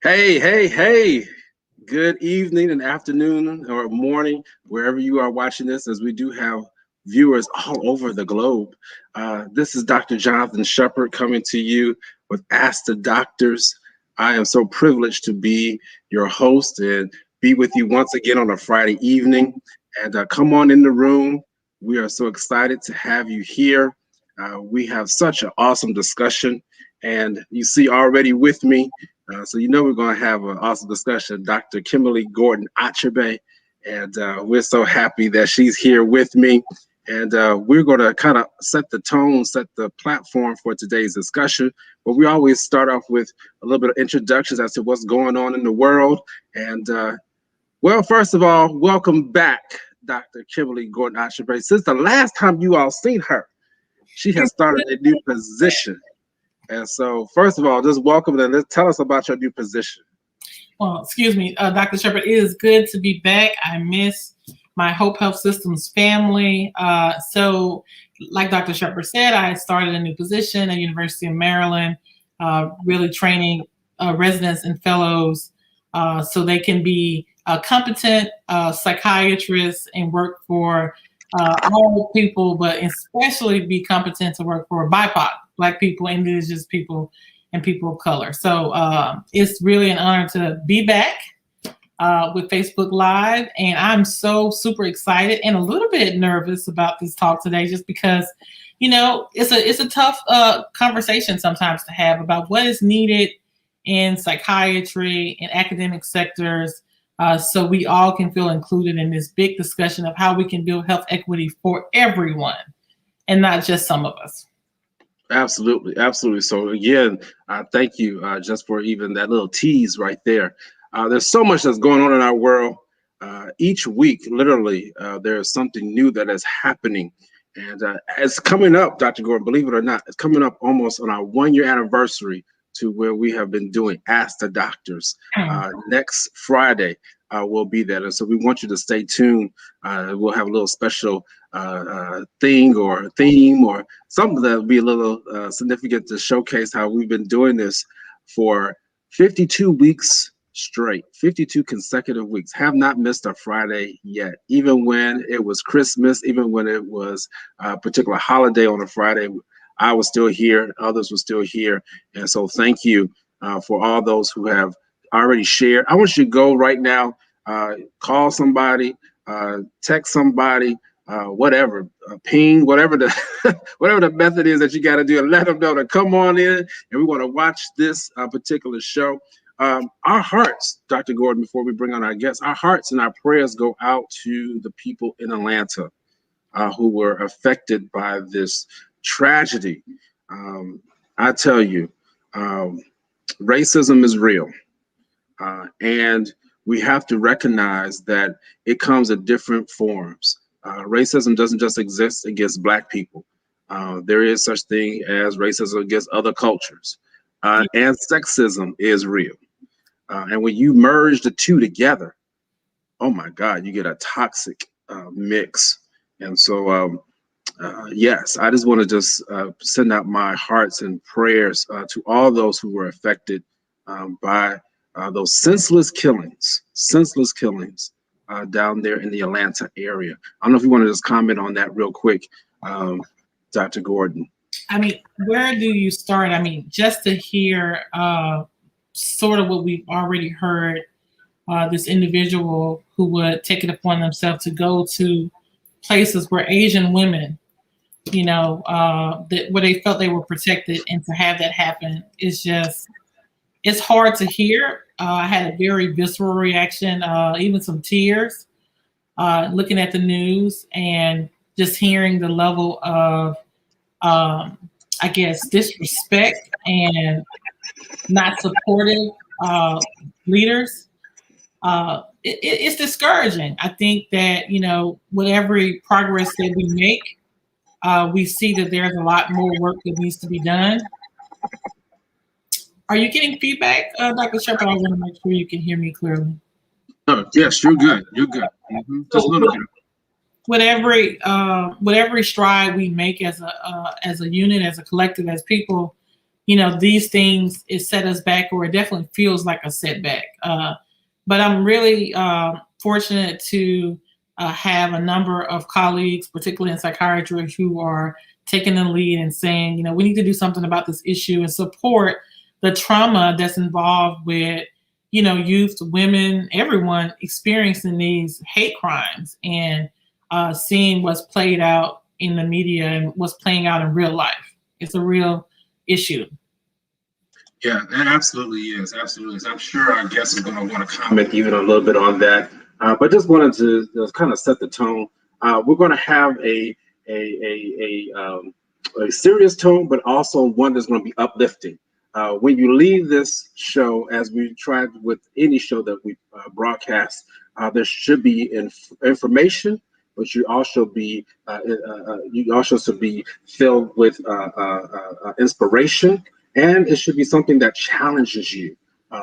Hey, hey, hey. Good evening and afternoon or morning, wherever you are watching this, as we do have viewers all over the globe. This is Dr. Jonathan Shepard coming to you with Ask the Doctors. I am so privileged to be your host and be with you once again on a Friday evening. And come on in the room. We are so excited to have you here. We have such an awesome discussion. And you see already with me, so you know we're going to have an awesome discussion. Dr. Kimberly Gordon Achebe, and we're so happy that she's here with me. And we're going to kind of set the tone, set the platform for today's discussion. But we always start off with a little bit of introductions as to what's going on in the world. And well, first of all, welcome back, Dr. Kimberly Gordon Achebe. Since the last time you all seen her, she has started a new position. And so, first of all, just welcome and let's tell us about your new position. Well, excuse me, Dr. Shepard, it is good to be back. I miss my Hope Health Systems family. So, like Dr. Shepard said, I started a new position at University of Maryland, really training residents and fellows so they can be competent psychiatrists and work for all people, but especially be competent to work for BIPOC, Black people, Indigenous people, and people of color. So it's really an honor to be back with Facebook Live. And I'm so super excited and a little bit nervous about this talk today, just because, you know, it's a tough conversation sometimes to have about what is needed in psychiatry and academic sectors. So we all can feel included in this big discussion of how we can build health equity for everyone and not just some of us. Absolutely, absolutely. So again, thank you just for even that little tease right there. There's so much that's going on in our world. Each week, literally, there's something new that is happening. And it's coming up, Dr. Gordon, believe it or not, it's coming up almost on our 1-year anniversary to where we have been doing Ask the Doctors. Next Friday will be that. And so we want you to stay tuned. We'll have a little special thing or theme or something that will be a little significant to showcase how we've been doing this for 52 weeks straight, 52 consecutive weeks. Have not missed a Friday yet, even when it was Christmas, even when it was a particular holiday on a Friday. I was still here, others were still here. And so thank you for all those who have already shared. I want you to go right now, call somebody, text somebody, whatever, ping, whatever the whatever the method is that you got to do, and let them know to come on in. And we want to watch this particular show. Our hearts, Dr. Gordon, before we bring on our guests, our hearts and our prayers go out to the people in Atlanta who were affected by this tragedy. I tell you, racism is real. And we have to recognize that it comes in different forms. Racism doesn't just exist against Black people. There is such thing as racism against other cultures. And sexism is real. And when you merge the two together, oh my God, you get a toxic mix. And so, yes, I just want to just send out my hearts and prayers to all those who were affected by those senseless killings down there in the Atlanta area. I don't know if you want to just comment on that real quick, Dr. Gordon. I mean, where do you start? I mean, just to hear sort of what we've already heard, this individual who would take it upon themselves to go to places where Asian women, you know, where they felt they were protected, and to have that happen is just, it's hard to hear. I had a very visceral reaction, even some tears, looking at the news and just hearing the level of, I guess, disrespect and not supportive leaders. It's discouraging. I think that, you know, with every progress that we make, we see that there's a lot more work that needs to be done. Are you getting feedback, Dr. Shepard? I want to make sure you can hear me clearly. Yes, you're good. You're good. Just a little bit. With every stride we make as a unit, as a collective, as people, these things, it set us back, or it definitely feels like a setback. But I'm really fortunate to have a number of colleagues, particularly in psychiatry, who are taking the lead and saying, we need to do something about this issue and support the trauma that's involved with, youth, women, everyone experiencing these hate crimes, and seeing what's played out in the media and what's playing out in real life. It's a real issue. Yeah, it absolutely is. Absolutely is. I'm sure our guests are going to want to comment even a little bit on that. But just wanted to just kind of set the tone. We're going to have a serious tone, but also one that's going to be uplifting. When you leave this show, as we tried with any show that we broadcast, there should be information, but you also should be filled with inspiration. And it should be something that challenges you.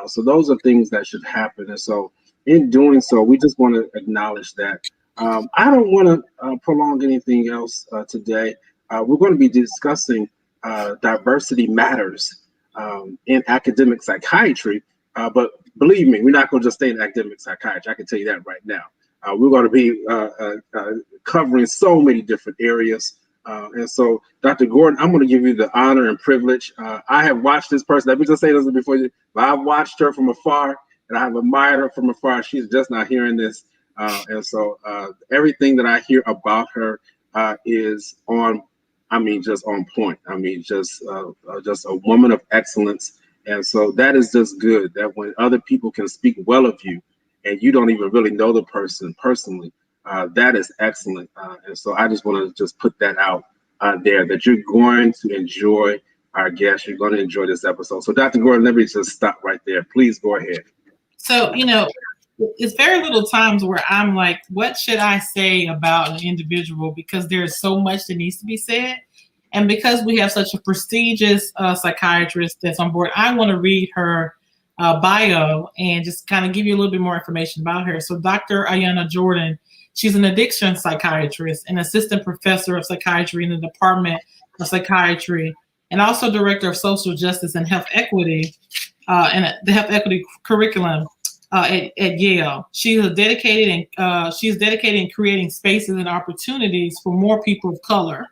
So those are things that should happen. And so in doing so, we just want to acknowledge that. I don't want to prolong anything else today. We're going to be discussing diversity matters in academic psychiatry. But believe me, we're not going to just stay in academic psychiatry. I can tell you that right now. We're going to be covering so many different areas. And so, Dr. Gordon, I'm going to give you the honor and privilege. I have watched this person. Let me just say this before you, but I've watched her from afar, and I have admired her from afar. She's just not hearing this. And so everything that I hear about her is just on point. Just a woman of excellence. And so that is just good, that when other people can speak well of you and you don't even really know the person personally, that is excellent. And so I just want to just put that out there, that you're going to enjoy our guest. You're going to enjoy this episode. So Dr. Gordon, let me just stop right there. Please go ahead. So, it's very little times where I'm like, what should I say about an individual? Because there's so much that needs to be said. And because we have such a prestigious psychiatrist that's on board, I want to read her bio and just kind of give you a little bit more information about her. So Dr. Ayanna Jordan, she's an addiction psychiatrist and assistant professor of psychiatry in the Department of Psychiatry, and also director of social justice and health equity and the health equity curriculum at Yale. She's dedicated in creating spaces and opportunities for more people of color,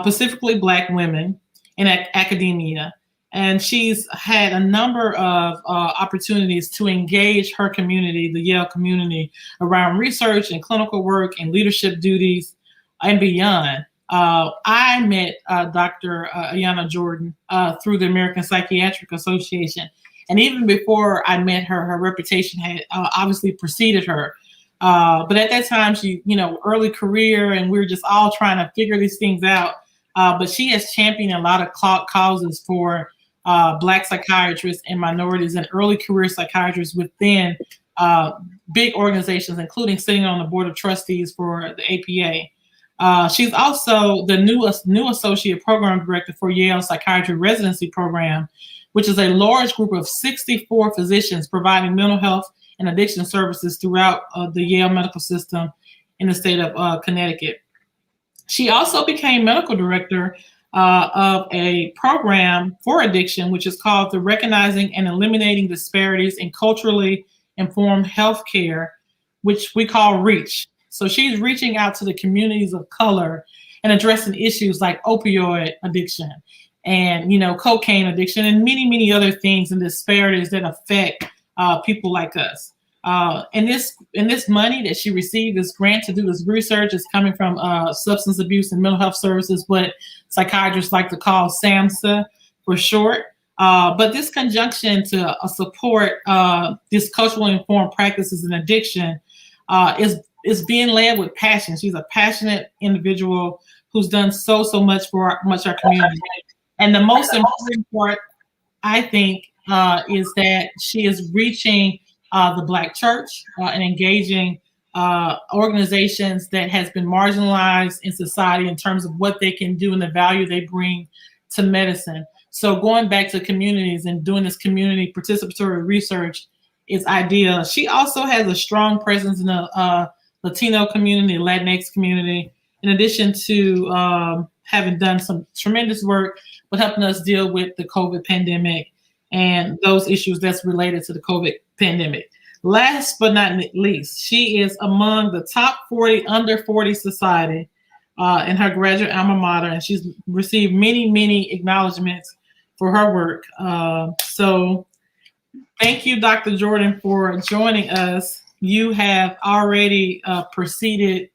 specifically Black women in academia. And she's had a number of opportunities to engage her community, the Yale community, around research and clinical work and leadership duties and beyond. I met Dr. Ayanna Jordan through the American Psychiatric Association. And even before I met her, her reputation had obviously preceded her. But at that time, she, early career, and we were just all trying to figure these things out. But she has championed a lot of causes for Black psychiatrists and minorities and early career psychiatrists within big organizations, including sitting on the board of trustees for the APA. She's also the new associate program director for Yale Psychiatry Residency Program, which is a large group of 64 physicians providing mental health and addiction services throughout the Yale medical system in the state of Connecticut. She also became medical director of a program for addiction, which is called the Recognizing and Eliminating Disparities in Culturally Informed Healthcare, which we call REACH. So she's reaching out to the communities of color and addressing issues like opioid addiction and, cocaine addiction and many, many other things and disparities that affect people like us. And this money that she received, this grant to do this research, is coming from Substance Abuse and Mental Health Services, what psychiatrists like to call SAMHSA for short. But this conjunction to support this culturally informed practices in addiction is being led with passion. She's a passionate individual who's done so much for our community. And the most important part, I think, is that she is reaching the Black church and engaging organizations that has been marginalized in society in terms of what they can do and the value they bring to medicine. So going back to communities and doing this community participatory research is ideal. She also has a strong presence in the Latino community, Latinx community, in addition to having done some tremendous work with helping us deal with the COVID pandemic and those issues that's related to the COVID pandemic. Last but not least, she is among the top 40 under 40 society in her graduate alma mater, and she's received many, many acknowledgments for her work. So thank you, Dr. Jordan, for joining us. You have already preceded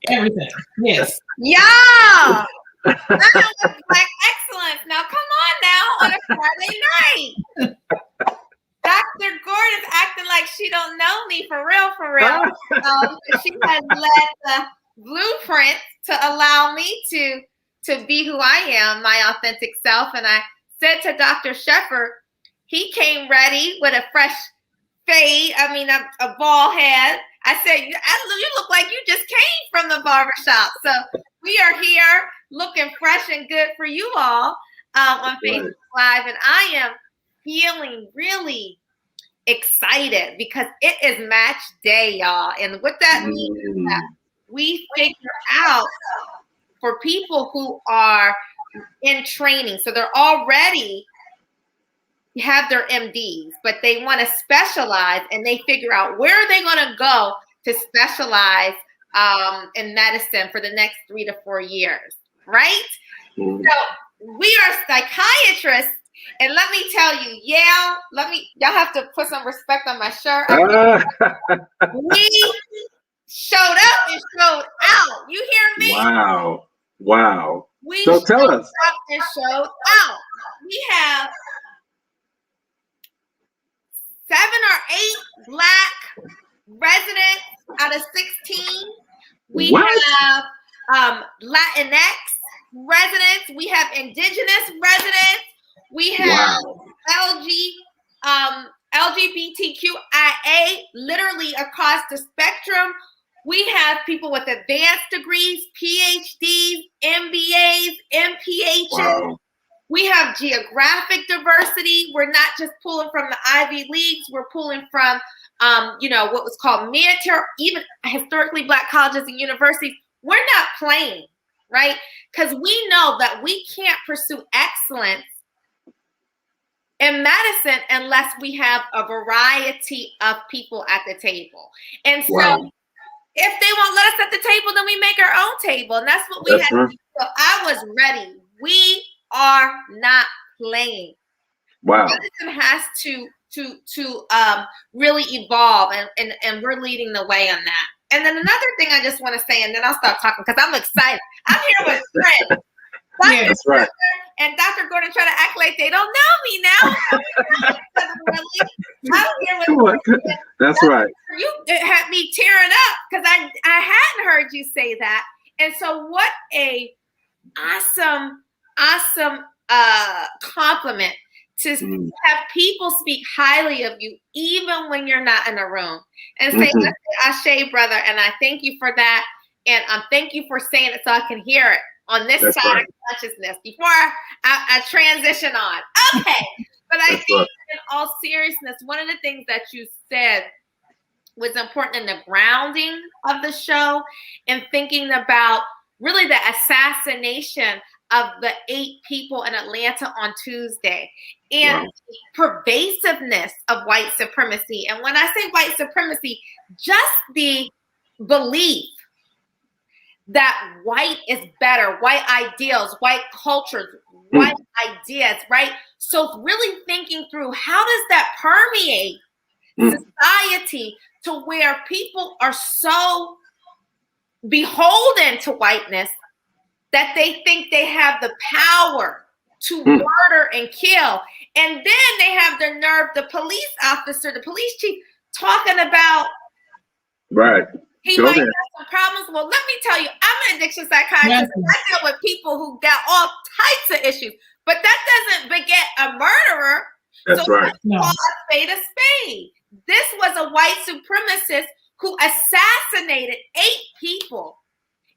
everything. Yes. Yeah. That was like excellence. Now come on now on a Friday night. Dr. Gordon's acting like she don't know me for real. She has led the blueprint to allow me to be who I am, my authentic self. And I said to Dr. Shepherd, he came ready with a fresh fade. I mean, a bald head. I said, you look like you just came from the barbershop. So we are here looking fresh and good for you all on Facebook Live. And I am feeling really excited because it is match day, y'all. And what that means is that we figure out for people who are in training, so they're already have their MDs, but they want to specialize, and they figure out where are they going to go to specialize in medicine for the next 3 to 4 years, right? So we are psychiatrists, and let me tell you, y'all have to put some respect on my shirt. We showed up and showed out. You hear me? Wow. We so tell us. Up and showed out. We have 7 or 8 Black residents out of 16. We have Latinx residents. We have Indigenous residents. We have LGBTQIA, literally across the spectrum. We have people with advanced degrees, PhDs, MBAs, MPHs. Wow. We have geographic diversity. We're not just pulling from the Ivy Leagues. We're pulling from, what was called mid-tier, even historically Black colleges and universities. We're not playing, right? Because we know that we can't pursue excellence in medicine unless we have a variety of people at the table. And so if they won't let us at the table, then we make our own table. And that's what we had to do. So I was ready. We are not playing. Wow. Medicine has to really evolve, and we're leading the way on that. And then another thing I just want to say, and then I'll stop talking because I'm excited. I'm here with friends. Yeah, that's right. And Dr. Gordon try to act like they don't know me now. I'm here with That's right. It had me tearing up because I hadn't heard you say that. And so what a awesome compliment to have people speak highly of you even when you're not in a room and say, Ashe, brother, and I thank you for that. And thank you for saying it so I can hear it on this side of consciousness before I transition on. Okay. But I think in all seriousness, one of the things that you said was important in the grounding of the show and thinking about really the assassination of the 8 people in Atlanta on Tuesday and pervasiveness of white supremacy. And when I say white supremacy, just the belief that white is better, white ideals, white cultures, white ideas, right? So really thinking through how does that permeate society to where people are so beholden to whiteness that they think they have the power to murder and kill. And then they have the nerve, the police officer, the police chief, talking about he might have some problems. Well, let me tell you, I'm an addiction psychiatrist. And I deal with people who got all types of issues, but that doesn't beget a murderer. That's right. Call a spade a spade. This was a white supremacist who assassinated 8 people.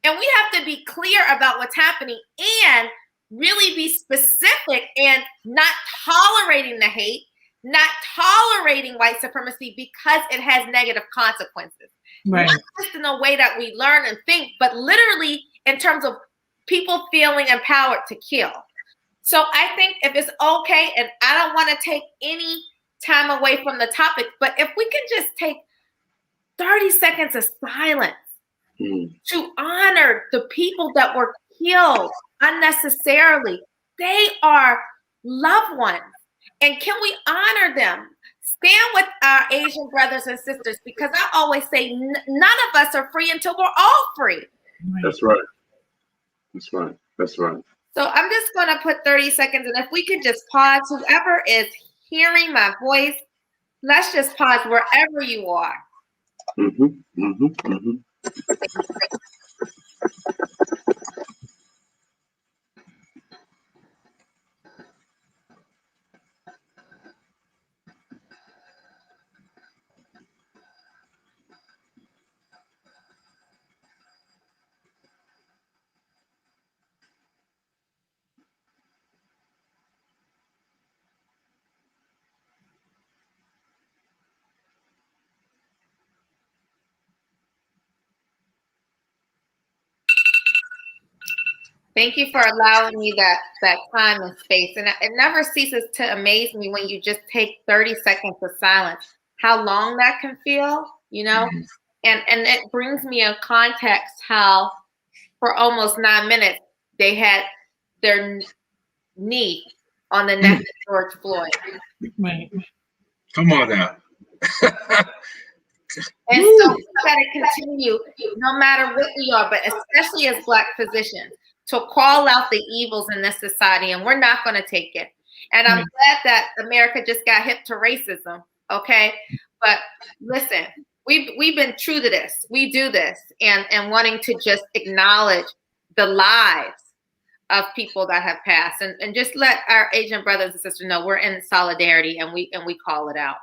And we have to be clear about what's happening and really be specific and not tolerating the hate, not tolerating white supremacy because it has negative consequences. Right. Not just in a way that we learn and think, but literally in terms of people feeling empowered to kill. So I think if it's okay, and I don't want to take any time away from the topic, but if we can just take 30 seconds of silence to honor the people that were killed unnecessarily. They are loved ones. And can we honor them? Stand with our Asian brothers and sisters, because I always say none of us are free until we're all free. That's right. That's right. That's right. So I'm just going to put 30 seconds. And if we could just pause, whoever is hearing my voice, let's just pause wherever you are. Thank you for allowing me that time and space. And it never ceases to amaze me when you just take 30 seconds of silence, how long that can feel, you know? And it brings me in context how for almost 9 minutes, they had their knee on the neck of George Floyd. Right. Come on now. And so we got to continue, no matter what we are, but especially as Black physicians, to call out the evils in this society, and we're not going to take it. And I'm glad that America just got hip to racism, okay? But listen, we've been true to this. We do this, and wanting to just acknowledge the lives of people that have passed, and just let our Asian brothers and sisters know we're in solidarity, and we call it out.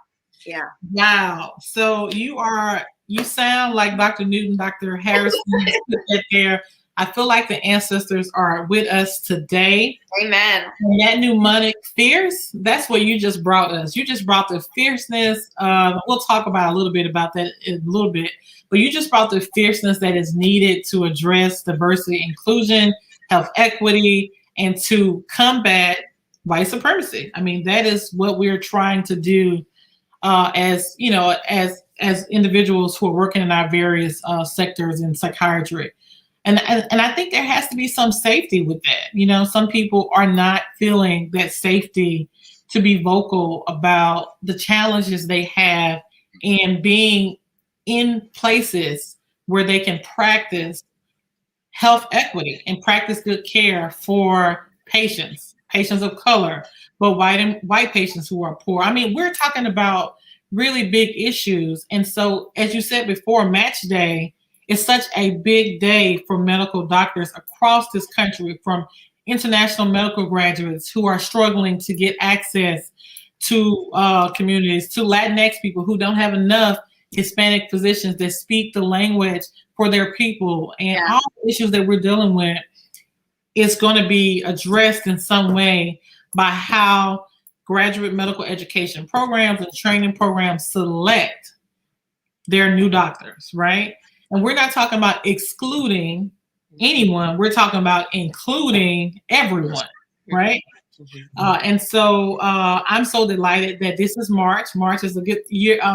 Yeah. Wow. So you sound like Dr. Newton, Dr. Harrison put that there. I feel like the ancestors are with us today. Amen. And that mnemonic, fierce, that's what you just brought us. You just brought the fierceness. We'll talk about a little bit about that in a little bit. But you just brought the fierceness that is needed to address diversity, inclusion, health equity, and to combat white supremacy. I mean, that is what we're trying to do as individuals who are working in our various sectors in psychiatry. And I think there has to be some safety with that. You know, some people are not feeling that safety to be vocal about the challenges they have in being in places where they can practice health equity and practice good care for patients of color, but white patients who are poor. I mean, we're talking about really big issues. And so, as you said before, Match Day is such a big day for medical doctors across this country, from international medical graduates who are struggling to get access to communities, to Latinx people who don't have enough Hispanic physicians that speak the language for their people. And all the issues that we're dealing with is going to be addressed in some way by how graduate medical education programs and training programs select their new doctors, right? And we're not talking about excluding anyone. We're talking about including everyone, right? And so I'm so delighted that this is March. March is a good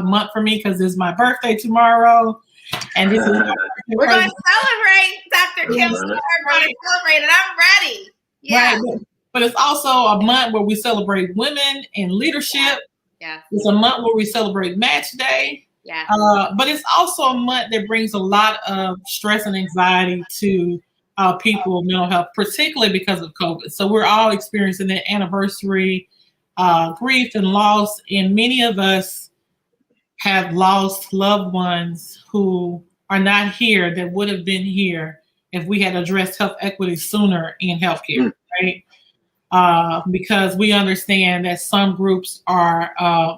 month for me because it's my birthday tomorrow. And this is we're going to celebrate, Dr. Kim. We're going to celebrate, and I'm ready. Yeah. Right. But it's also a month where we celebrate women in leadership. Yeah. It's a month where we celebrate Match Day. Yeah. But it's also a month that brings a lot of stress and anxiety to people, mental health, particularly because of COVID. So we're all experiencing that anniversary grief and loss. And many of us have lost loved ones who are not here that would have been here if we had addressed health equity sooner in healthcare, right? Because we understand that some groups are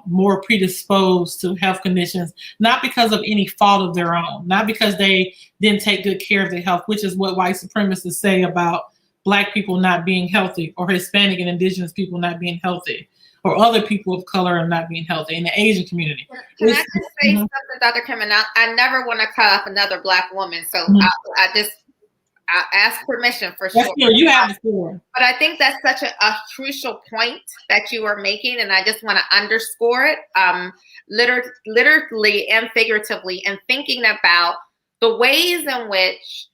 more predisposed to health conditions, not because of any fault of their own, not because they didn't take good care of their health, which is what white supremacists say about Black people not being healthy, or Hispanic and Indigenous people not being healthy, or other people of color not being healthy in the Asian community. Can I just say something, Dr. Kim? And I never want to cut off another Black woman, so I'll ask permission for That's sure. good. You have the floor. But I think that's such a crucial point that you are making, and I just want to underscore it, literally and figuratively, and thinking about the ways in which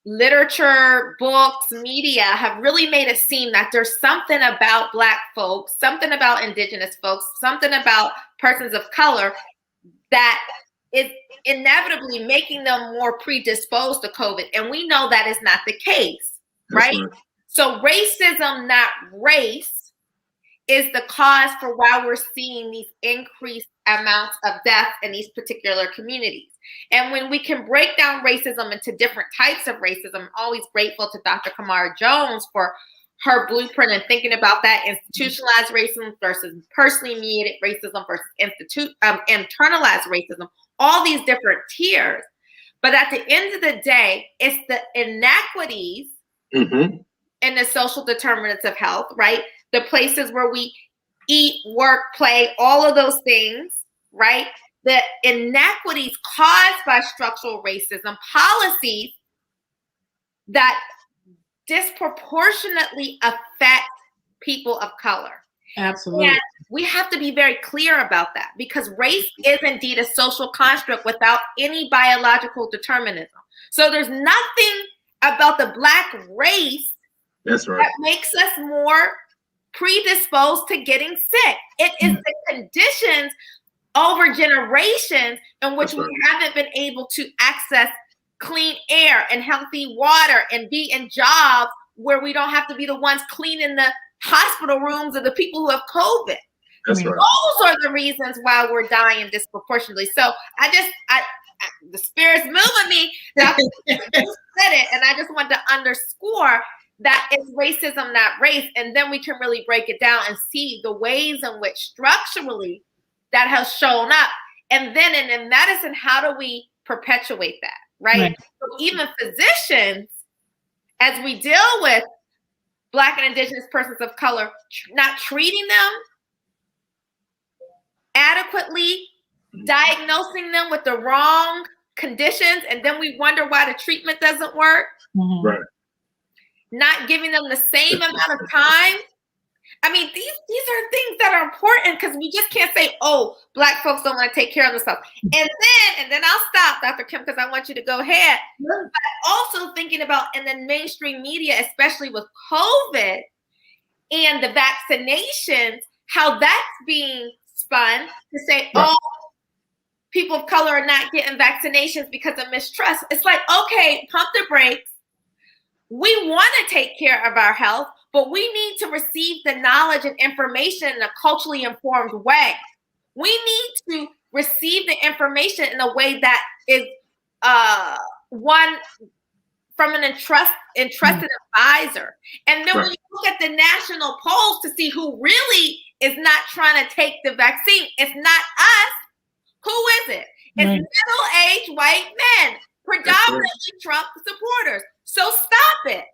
literature, books, media have really made it seem that there's something about Black folks, something about Indigenous folks, something about persons of color that is inevitably making them more predisposed to COVID. And we know that is not the case, right? So racism, not race, is the cause for why we're seeing these increased amounts of death in these particular communities. And when we can break down racism into different types of racism, I'm always grateful to Dr. Kamara Jones for her blueprint and thinking about that institutionalized racism versus personally mediated racism versus internalized racism, all these different tiers. But at the end of the day, it's the inequities and the social determinants of health, right? The places where we eat, work, play, all of those things, right? The inequities caused by structural racism policies that disproportionately affect people of color. Absolutely. And we have to be very clear about that, because race is indeed a social construct without any biological determinism. So there's nothing about the Black race that makes us more predisposed to getting sick. It is the conditions over generations in which we haven't been able to access clean air and healthy water and be in jobs where we don't have to be the ones cleaning the hospital rooms of the people who have COVID. Those are the reasons why we're dying disproportionately. So the spirit's moving me. That said it, and I just want to underscore that it's racism, not race. And then we can really break it down and see the ways in which structurally that has shown up. And then in medicine, how do we perpetuate that, right? So even physicians, as we deal with Black and Indigenous persons of color, not treating them adequately, diagnosing them with the wrong conditions, and then we wonder why the treatment doesn't work. Not giving them the same amount of time. I mean, these are things that are important, because we just can't say, oh, Black folks don't want to take care of themselves. And then I'll stop, Dr. Kim, because I want you to go ahead. But also thinking about in the mainstream media, especially with COVID and the vaccinations, how that's being spun to say, oh, people of color are not getting vaccinations because of mistrust. It's like, okay, pump the brakes. We want to take care of our health, but we need to receive the knowledge and information in a culturally informed way. We need to receive the information in a way that is one from an entrusted advisor. And then when you look at the national polls to see who really is not trying to take the vaccine, it's not us. Who is it? It's middle-aged white men, predominantly Trump supporters. So stop it.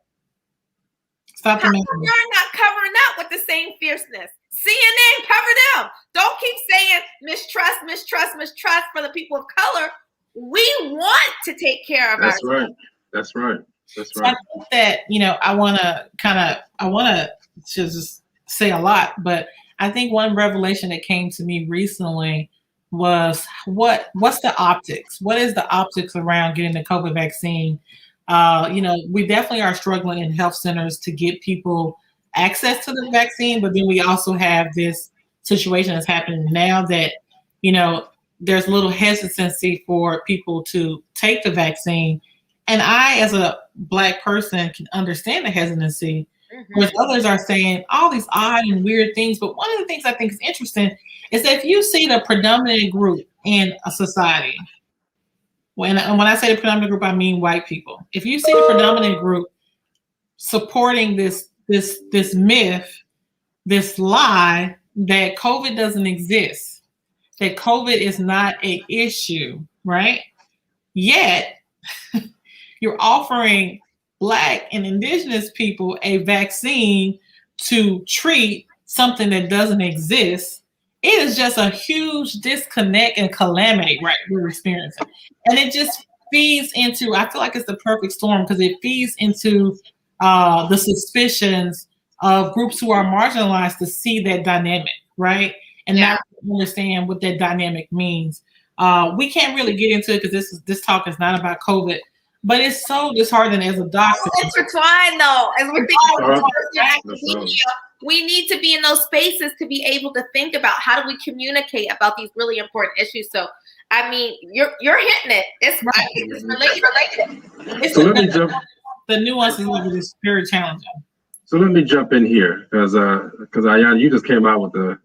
How come you're not covering up with the same fierceness? CNN, cover them. Don't keep saying mistrust, mistrust, mistrust for the people of color. We want to take care of ourselves. That's right. So I think that, I want to just say a lot, but I think one revelation that came to me recently was what's the optics? What is the optics around getting the COVID vaccine? We definitely are struggling in health centers to get people access to the vaccine, but then we also have this situation that's happening now that, there's a little hesitancy for people to take the vaccine. And I, as a Black person, can understand the hesitancy, whereas others are saying all these odd and weird things. But one of the things I think is interesting is that if you see the predominant group in a society, when I say the predominant group, I mean white people. If you see the predominant group supporting this myth, this lie that COVID doesn't exist, that COVID is not an issue, right? Yet you're offering Black and Indigenous people a vaccine to treat something that doesn't exist. It is just a huge disconnect and calamity, right? We're experiencing. And it just feeds into, I feel like it's the perfect storm because it feeds into the suspicions of groups who are marginalized to see that dynamic, right? And not understand what that dynamic means. We can't really get into it because this talk is not about COVID, but it's so disheartening as a doctor. It's intertwined though. As we're thinking about academia, we need to be in those spaces to be able to think about how do we communicate about these really important issues. So, I mean, you're hitting it. It's related. So let me jump. The nuances of it is very challenging. So let me jump in here because Ayanna, you just came out with the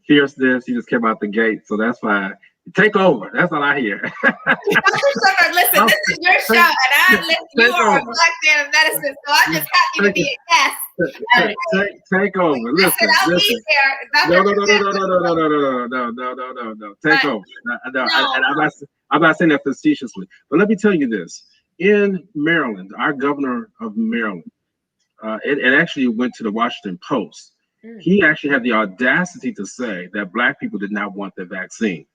fierceness. You just came out the gate, so that's fine. Take over. That's all I hear. Listen, this is your show, and you are a black man of medicine, so I'm just happy to be a guest. Take over. Listen. I'll be there. No. Take over. I'm not saying that facetiously, but let me tell you this. In Maryland, our governor of Maryland, it actually went to the Washington Post. He actually had the audacity to say that Black people did not want the vaccine.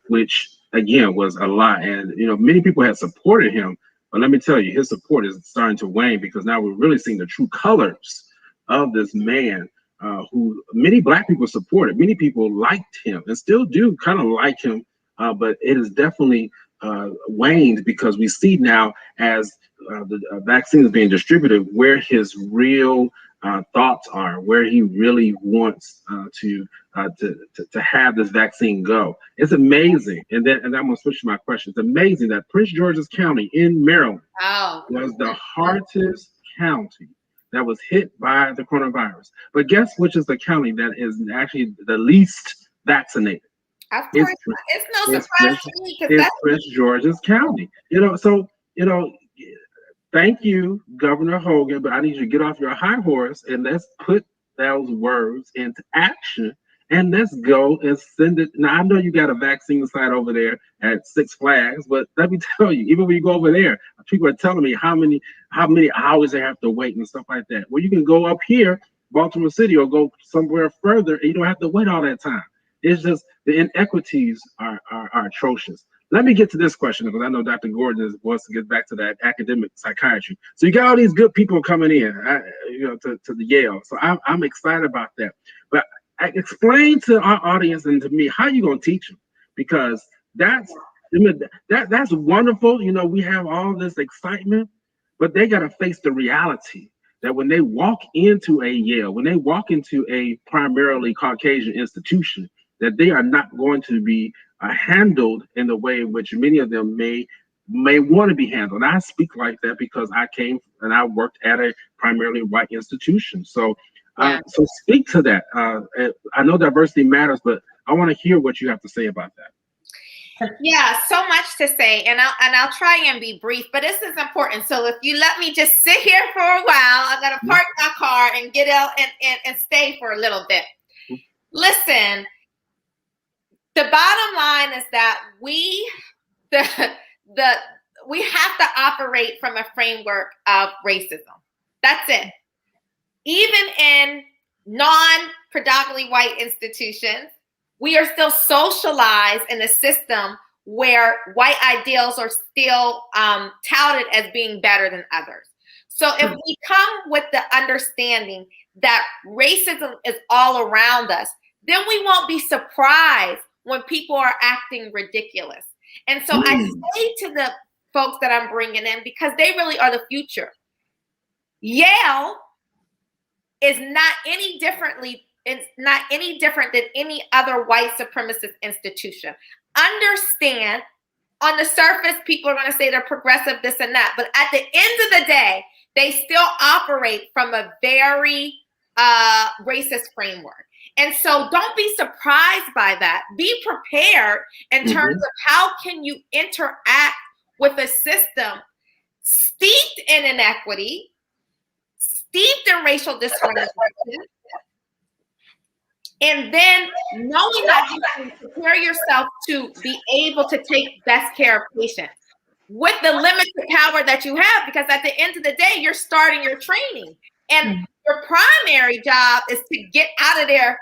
Which again was a lie, and many people had supported him, but let me tell you, his support is starting to wane because now we're really seeing the true colors of this man, who many Black people supported. Many people liked him and still do kind of like him, but it is definitely waned because we see now as the vaccine is being distributed where his real thoughts are, where he really wants to have this vaccine go. It's amazing, and I'm gonna switch to my question. It's amazing that Prince George's County in Maryland was the hardest county that was hit by the coronavirus. But guess which is the county that is actually the least vaccinated? Of course, it's no surprise to me because that's Prince George's County. Thank you, Governor Hogan, but I need you to get off your high horse and let's put those words into action and let's go and send it. Now, I know you got a vaccine site over there at Six Flags, but let me tell you, even when you go over there, people are telling me how many hours they have to wait and stuff like that. Well, you can go up here, Baltimore City, or go somewhere further, and you don't have to wait all that time. It's just the inequities are atrocious. Let me get to this question because I know Dr. Gordon wants to get back to that academic psychiatry. So you got all these good people coming in, to the Yale. So I'm excited about that. But explain to our audience and to me how you gonna teach them, because that's wonderful. We have all this excitement, but they gotta face the reality that when they walk into a Yale, when they walk into a primarily Caucasian institution, that they are not going to be handled in the way in which many of them may want to be handled. And I speak like that because I came and I worked at a primarily white institution. So, so speak to that. I know diversity matters, but I want to hear what you have to say about that. Yeah, so much to say, and I'll try and be brief, but this is important. So if you let me just sit here for a while, I'm gonna park my car and get out and stay for a little bit. Listen. The bottom line is that we have to operate from a framework of racism. That's it. Even in non-predominantly white institutions, we are still socialized in a system where white ideals are still touted as being better than others. So if we come with the understanding that racism is all around us, then we won't be surprised when people are acting ridiculous. And so I say to the folks that I'm bringing in, because they really are the future, Yale is not any different than any other white supremacist institution. Understand, on the surface, people are going to say they're progressive, this and that, but at the end of the day, they still operate from a very racist framework. And so don't be surprised by that. Be prepared in terms of how can you interact with a system steeped in inequity, steeped in racial discrimination, and then knowing that you can prepare yourself to be able to take best care of patients with the limited power that you have, because at the end of the day, you're starting your training. And your primary job is to get out of there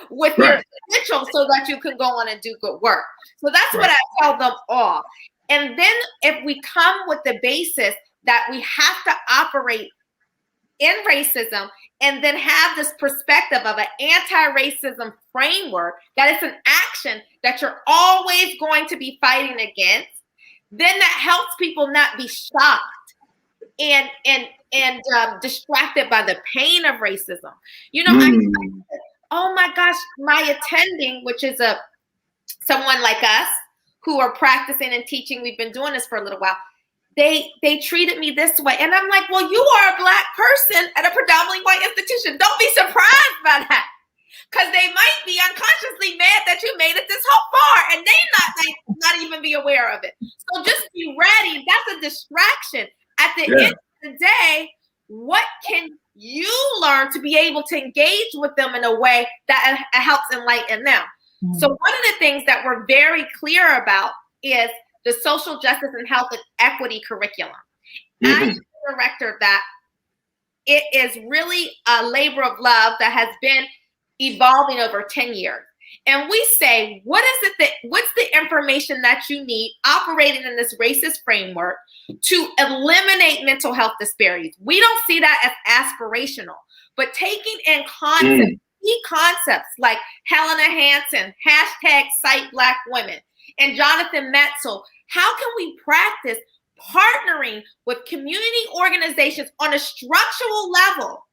with your essential so that you can go on and do good work. So that's what I tell them all. And then if we come with the basis that we have to operate in racism and then have this perspective of an anti-racism framework, that it's an action that you're always going to be fighting against, then that helps people not be shocked and distracted by the pain of racism. You know, oh my gosh, my attending, which is someone like us who are practicing and teaching, we've been doing this for a little while. They treated me this way. And I'm like, well, you are a Black person at a predominantly white institution. Don't be surprised by that. Because they might be unconsciously mad that you made it this far and they not even be aware of it. So just be ready. That's a distraction. At the end of the day, what can you learn to be able to engage with them in a way that helps enlighten them? Mm-hmm. So one of the things that we're very clear about is the social justice and health and equity curriculum. Mm-hmm. I'm the director of that. It is really a labor of love that has been evolving over 10 years. And we say, what's the information that you need operating in this racist framework to eliminate mental health disparities? We don't see that as aspirational, but taking in key concepts like Helena Hansen, #CiteBlackWomen, and Jonathan Metzl. How can we practice partnering with community organizations on a structural level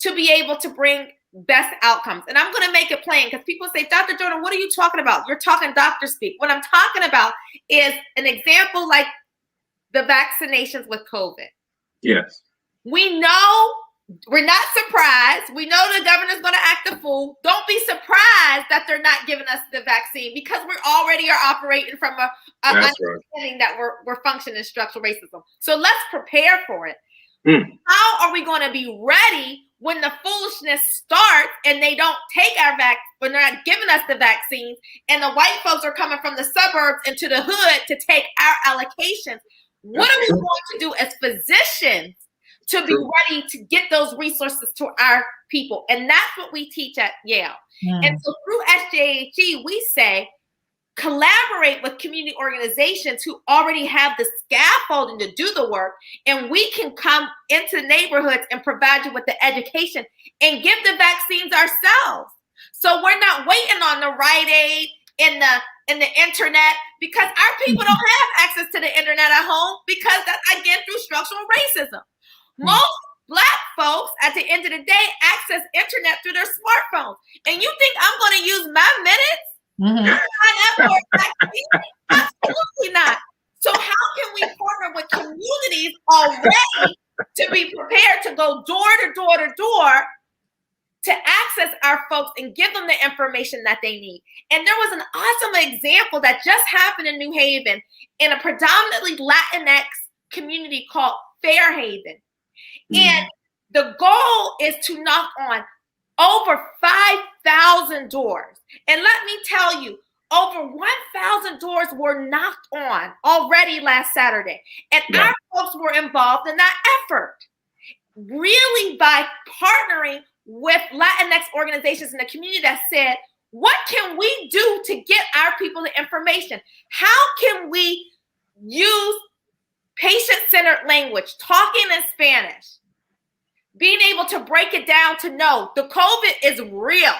to be able to bring best outcomes? And I'm going to make it plain because people say, Dr. Jordan, what are you talking about? You're talking doctor speak. What I'm talking about is an example like the vaccinations with COVID. Yes. We know, we're not surprised. We know the governor's going to act a fool. Don't be surprised that they're not giving us the vaccine because we already are operating from a understanding that we're functioning in structural racism. So let's prepare for it. How are we going to be ready when the foolishness starts and they don't take our when they're not giving us the vaccines and the white folks are coming from the suburbs into the hood to take our allocations? What are we going to do as physicians to be ready to get those resources to our people? And that's what we teach at Yale. And so through SJHE, we say, collaborate with community organizations who already have the scaffolding to do the work, and we can come into neighborhoods and provide you with the education and give the vaccines ourselves. So we're not waiting on the Rite Aid in the internet, because our people don't have access to the internet at home because that's, again, through structural racism. Most Black folks, at the end of the day, access internet through their smartphones. And you think I'm going to use my minutes? Absolutely not. So how can we partner with communities already to be prepared to go door to door to door to access our folks and give them the information that they need? And there was an awesome example that just happened in New Haven in a predominantly Latinx community called Fairhaven. And the goal is to knock on over 5,000 doors. And let me tell you, over 1,000 doors were knocked on already last Saturday. And our folks were involved in that effort, really by partnering with Latinx organizations in the community that said, what can we do to get our people the information? How can we use patient-centered language, talking in Spanish, being able to break it down to know the COVID is real.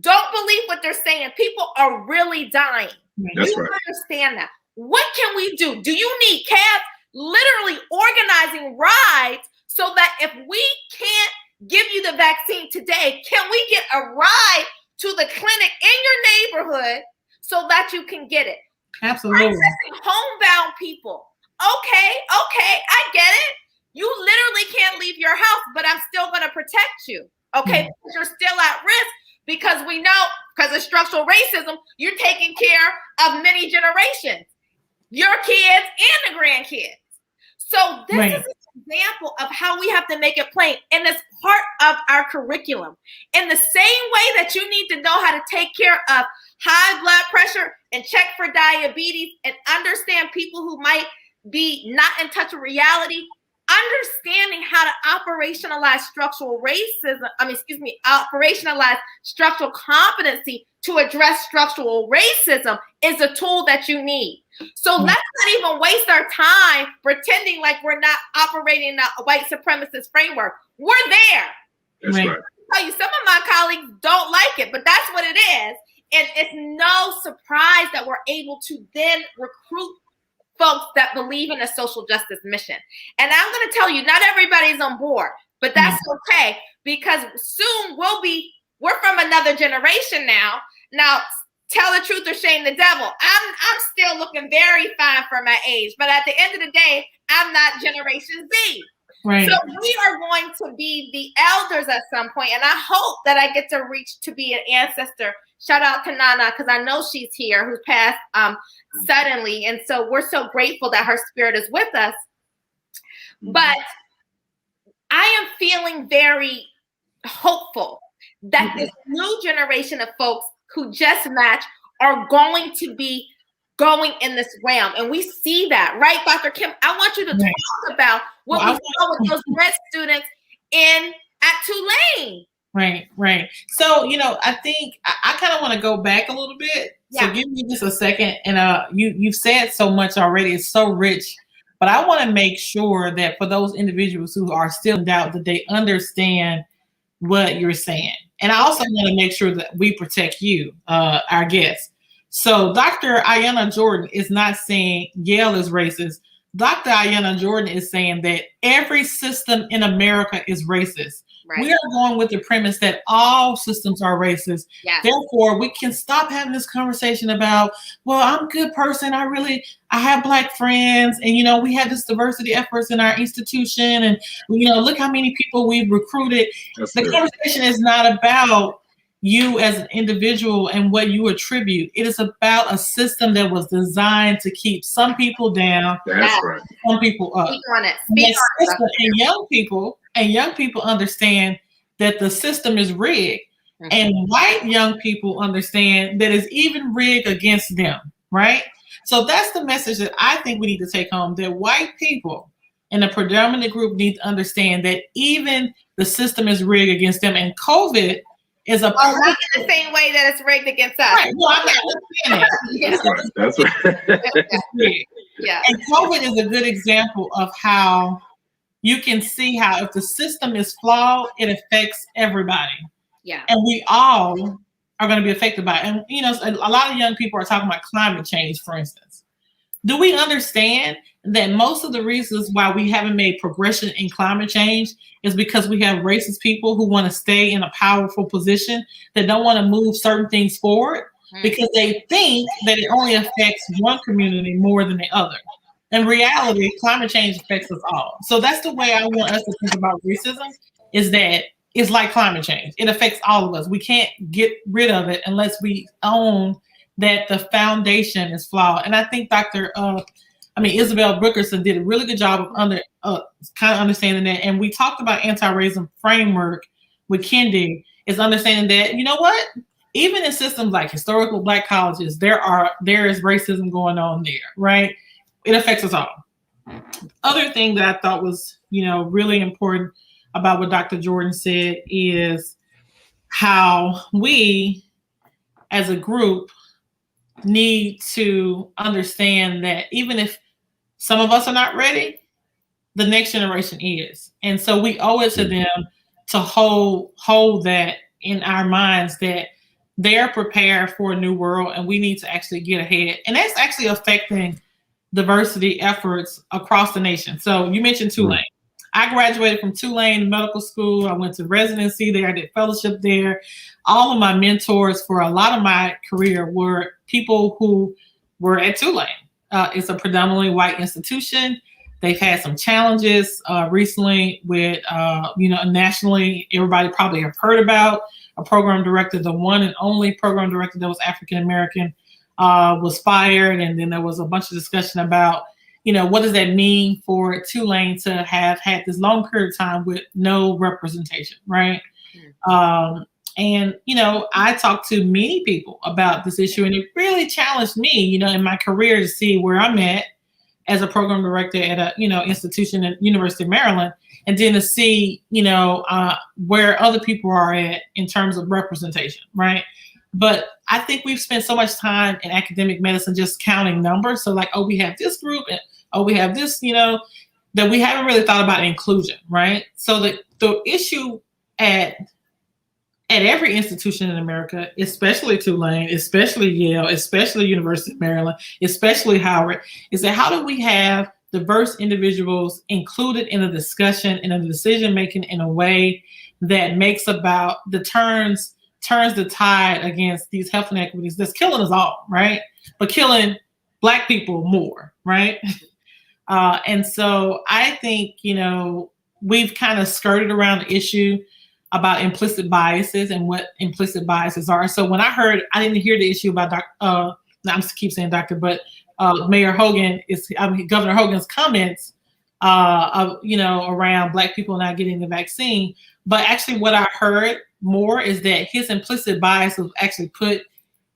Don't believe what they're saying. People are really dying. That's you understand that. What can we do? Do you need cabs? Literally organizing rides so that if we can't give you the vaccine today, can we get a ride to the clinic in your neighborhood so that you can get it? Absolutely. Accessing homebound people. Okay, I get it. You literally can't leave your house, but I'm still going to protect you. Okay, because you're still at risk, because we know, because of structural racism, you're taking care of many generations, your kids and the grandkids. So this is an example of how we have to make it plain, and it's part of our curriculum. In the same way that you need to know how to take care of high blood pressure and check for diabetes and understand people who might be not in touch with reality, understanding how to operationalize structural racism, operationalize structural competency to address structural racism is a tool that you need. So let's not even waste our time pretending like we're not operating a white supremacist framework. We're there. That's right. I'll tell you, some of my colleagues don't like it, but that's what it is. And it's no surprise that we're able to then recruit folks that believe in a social justice mission. And I'm going to tell you, not everybody's on board, but that's okay, because soon we're from another generation now. Now, tell the truth or shame the devil. I'm still looking very fine for my age, but at the end of the day, I'm not Generation Z. Right. So we are going to be the elders at some point, and I hope that I get to reach to be an ancestor. Shout out to Nana, because I know she's here, who passed suddenly, and so we're so grateful that her spirit is with us. But I am feeling very hopeful that this new generation of folks who just match are going to be going in this realm. And we see that, right, Dr. Kim? I want you to talk about what we saw with those red students at Tulane. Right. So, I think I kind of want to go back a little bit. Yeah. So give me just a second. And you've said so much already. It's so rich. But I want to make sure that for those individuals who are still in doubt, that they understand what you're saying. And I also want to make sure that we protect you, our guests. So Dr. Ayanna Jordan is not saying Yale is racist. Dr. Ayanna Jordan is saying that every system in America is racist. Right. We are going with the premise that all systems are racist. Yes. Therefore, we can stop having this conversation about, well, I'm a good person. I have Black friends. And, we have this diversity efforts in our institution. And, look how many people we've recruited. The conversation is not about you as an individual and what you attribute. It is about a system that was designed to keep some people down, some people up. Speak on it. And young people understand that the system is rigged. And white young people understand that it's even rigged against them, right? So that's the message that I think we need to take home, that white people in the predominant group need to understand that even the system is rigged against them. And COVID is not in the same way that it's rigged against us. Right. Well, I'm not understanding it. That's right. Yeah. And COVID is a good example of how you can see how if the system is flawed, it affects everybody. Yeah. And we all are going to be affected by it. And, a lot of young people are talking about climate change, for instance. Do we understand that most of the reasons why we haven't made progression in climate change is because we have racist people who want to stay in a powerful position, that don't want to move certain things forward because they think that it only affects one community more than the other. In reality, climate change affects us all. So that's the way I want us to think about racism, is that it's like climate change. It affects all of us. We can't get rid of it unless we own that the foundation is flawed. And I think Isabel Brookerson did a really good job of kind of understanding that. And we talked about anti-racism framework with Kendi, is understanding that, you know what? Even in systems like historical Black colleges, there is racism going on there, right? It affects us all. Other thing that I thought was, really important about what Dr. Jordan said is how we as a group need to understand that even if some of us are not ready, the next generation is. And so we owe it to them to hold that in our minds, that they're prepared for a new world and we need to actually get ahead. And that's actually affecting diversity efforts across the nation. So you mentioned Tulane. I graduated from Tulane Medical School. I went to residency there. I did fellowship there. All of my mentors for a lot of my career were people who were at Tulane. It's a predominantly white institution. They've had some challenges recently with, nationally, everybody probably have heard about a program director, the one and only program director that was African-American, was fired. And then there was a bunch of discussion about, what does that mean for Tulane to have had this long period of time with no representation, right? And, I talked to many people about this issue, and it really challenged me, in my career to see where I'm at as a program director at a, institution at University of Maryland, and then to see, where other people are at in terms of representation, right? But I think we've spent so much time in academic medicine just counting numbers. So like, oh, we have this group, and oh, we have this, that we haven't really thought about inclusion, right? So the issue at every institution in America, especially Tulane, especially Yale, especially University of Maryland, especially Howard, is that how do we have diverse individuals included in a discussion, in a decision-making in a way that turns the tide against these health inequities that's killing us all, right? But killing Black people more, right? And so I think, we've kind of skirted around the issue about implicit biases and what implicit biases are. So when I didn't hear the issue about I'm keep saying doctor, but Governor Hogan's comments, around Black people not getting the vaccine. But actually what I heard more is that his implicit bias was actually put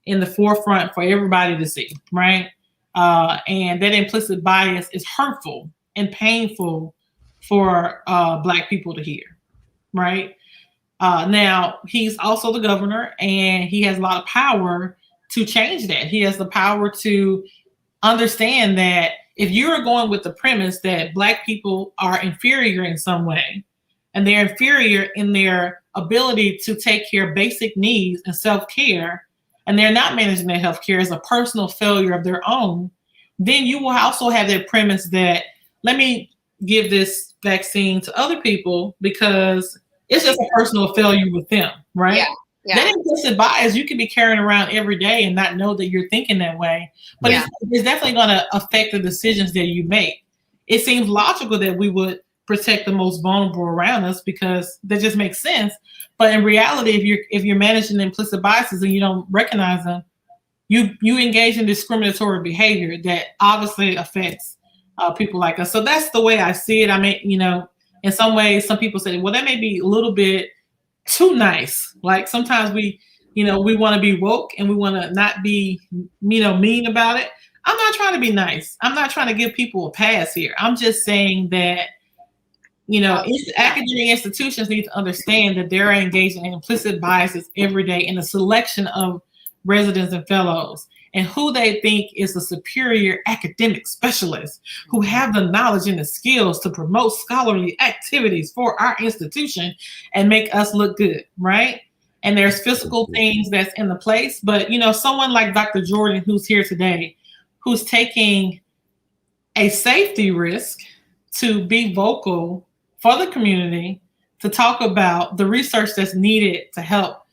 in the forefront for everybody to see, right? And that implicit bias is hurtful and painful for Black people to hear, right? Now, he's also the governor, and he has a lot of power to change that. He has the power to understand that if you're going with the premise that Black people are inferior in some way, and they're inferior in their ability to take care of basic needs and self-care, and they're not managing their healthcare as a personal failure of their own, then you will also have that premise that let me give this vaccine to other people because it's just a personal failure with them, right? Yeah. Yeah. That implicit bias you can be carrying around every day and not know that you're thinking that way, but it's definitely going to affect the decisions that you make. It seems logical that we would protect the most vulnerable around us because that just makes sense. But in reality, if you're managing implicit biases and you don't recognize them, you engage in discriminatory behavior that obviously affects people like us. So that's the way I see it. I mean, in some ways, some people say, well, that may be a little bit too nice. Like sometimes we want to be woke and we want to not be, mean about it. I'm not trying to be nice. I'm not trying to give people a pass here. I'm just saying that, academic institutions need to understand that they're engaging in implicit biases every day in the selection of residents and fellows and who they think is a superior academic specialist who have the knowledge and the skills to promote scholarly activities for our institution and make us look good, right? And there's physical things that's in the place, but someone like Dr. Jordan, who's here today, who's taking a safety risk to be vocal for the community, to talk about the research that's needed to help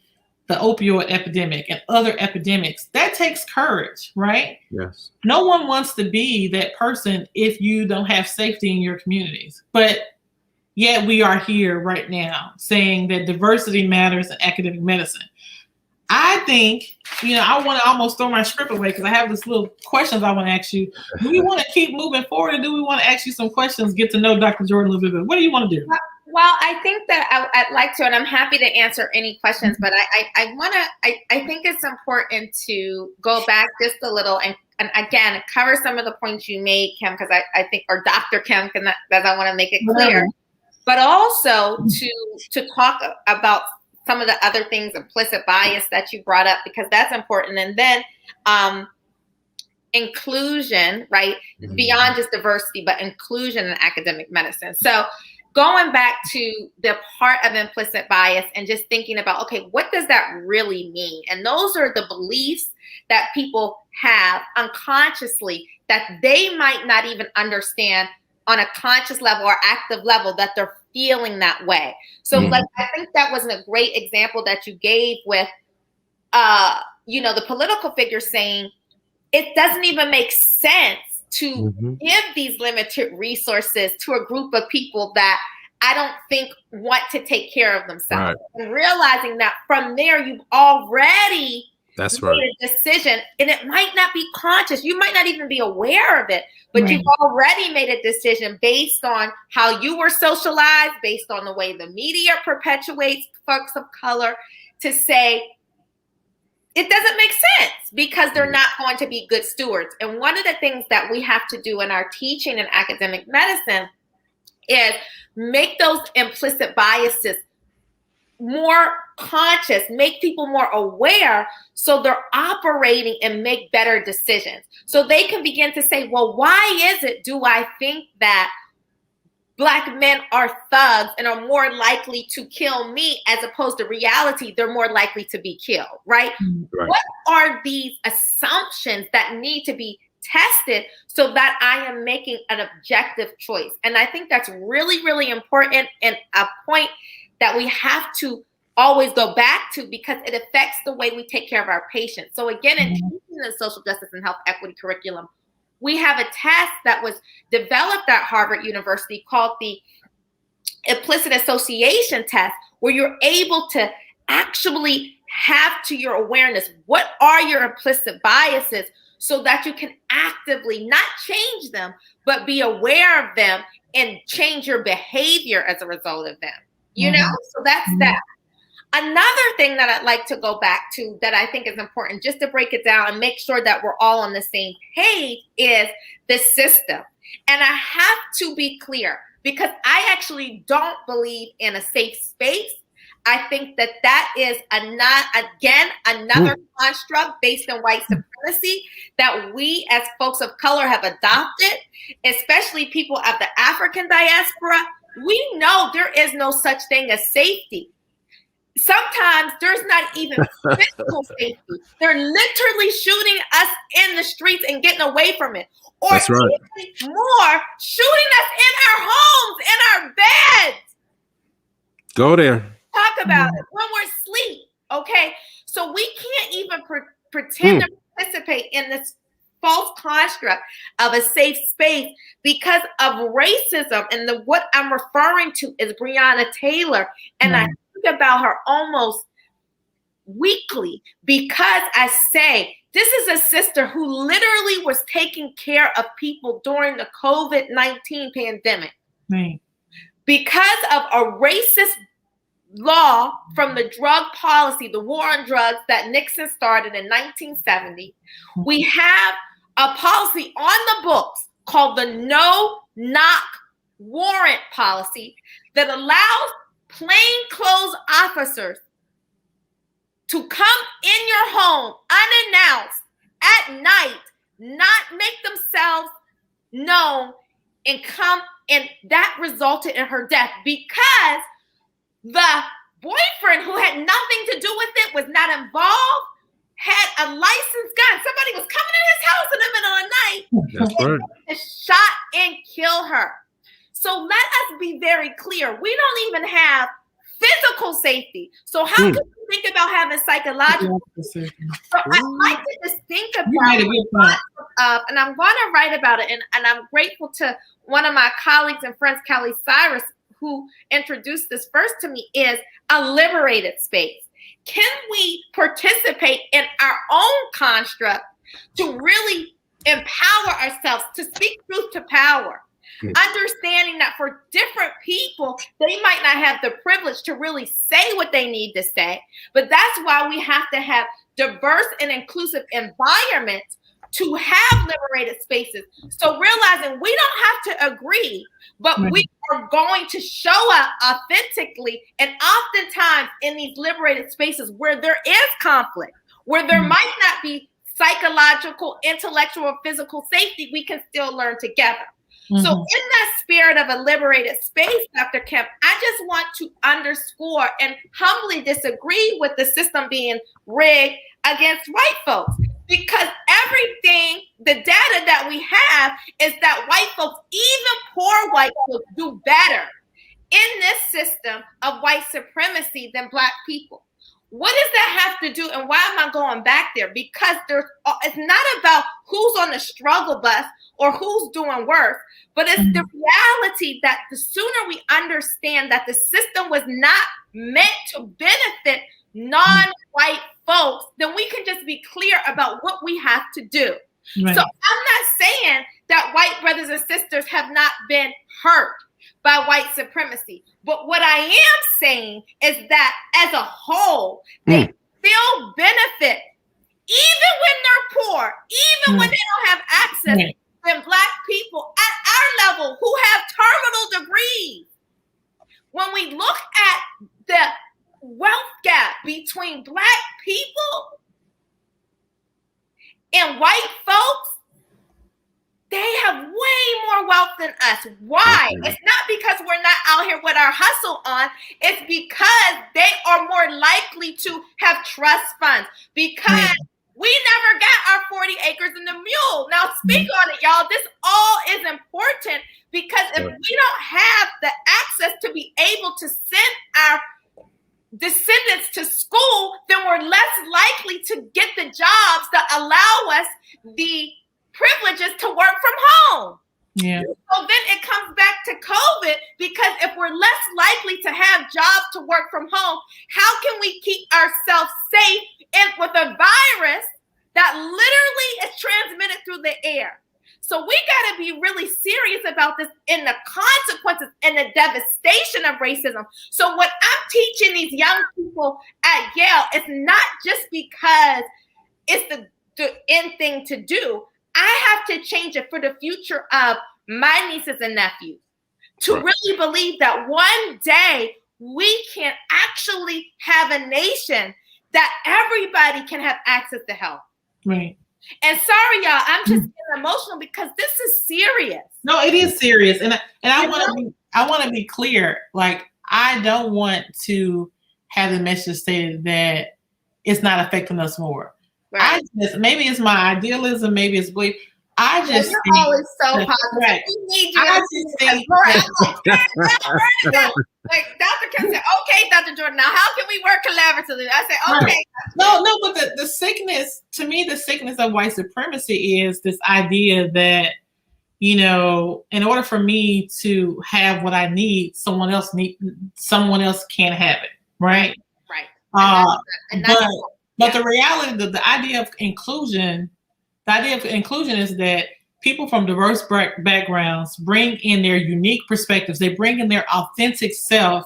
the opioid epidemic and other epidemics, that takes courage, right? Yes. No one wants to be that person if you don't have safety in your communities. But yet we are here right now saying that diversity matters in academic medicine. I think, I want to almost throw my script away because I have this little questions I want to ask you. Do we want to keep moving forward, or do we want to ask you some questions, get to know Dr. Jordan a little bit better? What do you want to do? Well, I think that I'd like to, and I'm happy to answer any questions, but I think it's important to go back just a little and again, cover some of the points you made, Kim, because I think, or Dr. Kim, because I want to make it clear, but also to talk about some of the other things, implicit bias that you brought up, because that's important. And then inclusion, right? Mm-hmm. Beyond just diversity, but inclusion in academic medicine. So going back to the part of implicit bias and just thinking about, okay, what does that really mean? And those are the beliefs that people have unconsciously that they might not even understand on a conscious level or active level that they're feeling that way. So like, I think that was a great example that you gave with, the political figure saying, it doesn't even make sense to give these limited resources to a group of people that I don't think want to take care of themselves. Right. And realizing that from there, you've already made a decision, and it might not be conscious. You might not even be aware of it, but you've already made a decision based on how you were socialized, based on the way the media perpetuates folks of color, to say, it doesn't make sense because they're not going to be good stewards. And one of the things that we have to do in our teaching in academic medicine is make those implicit biases more conscious, make people more aware so they're operating and make better decisions. So they can begin to say, well, why is it do I think that Black men are thugs and are more likely to kill me, as opposed to reality, they're more likely to be killed, right? What are these assumptions that need to be tested so that I am making an objective choice? And I think that's really, really important and a point that we have to always go back to because it affects the way we take care of our patients. So again, in teaching the social justice and health equity curriculum, we have a test that was developed at Harvard University called the Implicit Association Test, where you're able to actually have to your awareness, what are your implicit biases, so that you can actively not change them, but be aware of them and change your behavior as a result of them. You know, so that's that. Another thing that I'd like to go back to that I think is important, just to break it down and make sure that we're all on the same page, is the system. And I have to be clear, because I actually don't believe in a safe space. I think that that is another construct based on white supremacy that we as folks of color have adopted, especially people of the African diaspora. We know there is no such thing as safety. Sometimes there's not even physical safety. They're literally shooting us in the streets and getting away from it. Or That's right. even more, shooting us in our homes, in our beds. Go there. Talk about it when we're asleep, okay? So we can't even pretend to participate in this false construct of a safe space because of racism. And what I'm referring to is Breonna Taylor. And I think about her almost weekly because I say, this is a sister who literally was taking care of people during the COVID-19 pandemic. Right. Because of a racist law from the drug policy, the war on drugs that Nixon started in 1970, we have a policy on the books called the no-knock warrant policy that allows plainclothes officers to come in your home unannounced at night, not make themselves known, and come, and that resulted in her death because the boyfriend who had nothing to do with it, was not involved, had a licensed gun. Somebody was coming in his house in the middle of the night. That's right. And shot and kill her. So let us be very clear. We don't even have physical safety. So how can we think about having psychological safety? So I'd like to just think about it, and I'm going to write about it. And I'm grateful to one of my colleagues and friends, Kelly Cyrus, who introduced this first to me, is a liberated space. Can we participate in our own construct to really empower ourselves to speak truth to power? Understanding that for different people, they might not have the privilege to really say what they need to say, but that's why we have to have diverse and inclusive environments to have liberated spaces. So realizing we don't have to agree, but we are going to show up authentically, and oftentimes in these liberated spaces where there is conflict, where there might not be psychological, intellectual, or physical safety, we can still learn together. So in that spirit of a liberated space, Dr. Kemp, I just want to underscore and humbly disagree with the system being rigged against white folks, because everything, the data that we have is that white folks, even poor white folks, do better in this system of white supremacy than Black people. What does that have to do, and why am I going back there? Because it's not about who's on the struggle bus or who's doing worse, but it's the reality that the sooner we understand that the system was not meant to benefit non-white folks, then we can just be clear about what we have to do. Right. So I'm not saying that white brothers and sisters have not been hurt by white supremacy. But what I am saying is that as a whole, they still benefit even when they're poor, even when they don't have access, than Black people at our level who have terminal degrees. When we look at the wealth gap between Black people and white folks, they have way more wealth than us. Why? It's not because we're not out here with our hustle on. It's because they are more likely to have trust funds, because we never got our 40 acres and the mule. Now speak on it, y'all. This all is important, because if we don't have the access to be able to send our descendants to school, then we're less likely to get the jobs that allow us the privileges to work from home. Yeah. So then it comes back to COVID, because if we're less likely to have jobs to work from home, how can we keep ourselves safe with a virus that literally is transmitted through the air? So we got to be really serious about this and the consequences and the devastation of racism. So what I'm teaching these young people at Yale is not just because it's the end thing to do. I have to change it for the future of my nieces and nephews to really believe that one day we can actually have a nation that everybody can have access to health. Right. And sorry, y'all, I'm just getting emotional because this is serious. No, it is serious. And I want to be clear. Like, I don't want to have the message stated that it's not affecting us more. Right. Maybe it's my idealism, maybe it's belief. I just you're always so positive. Right. We need you. I just think like Dr. Kim said, okay, Dr. Jordan, now how can we work collaboratively? I said, okay. No, but the sickness, to me, the sickness of white supremacy is this idea that, you know, in order for me to have what I need, someone else can't have it. Right. Right. But the reality, the idea of inclusion is that people from diverse backgrounds bring in their unique perspectives. They bring in their authentic self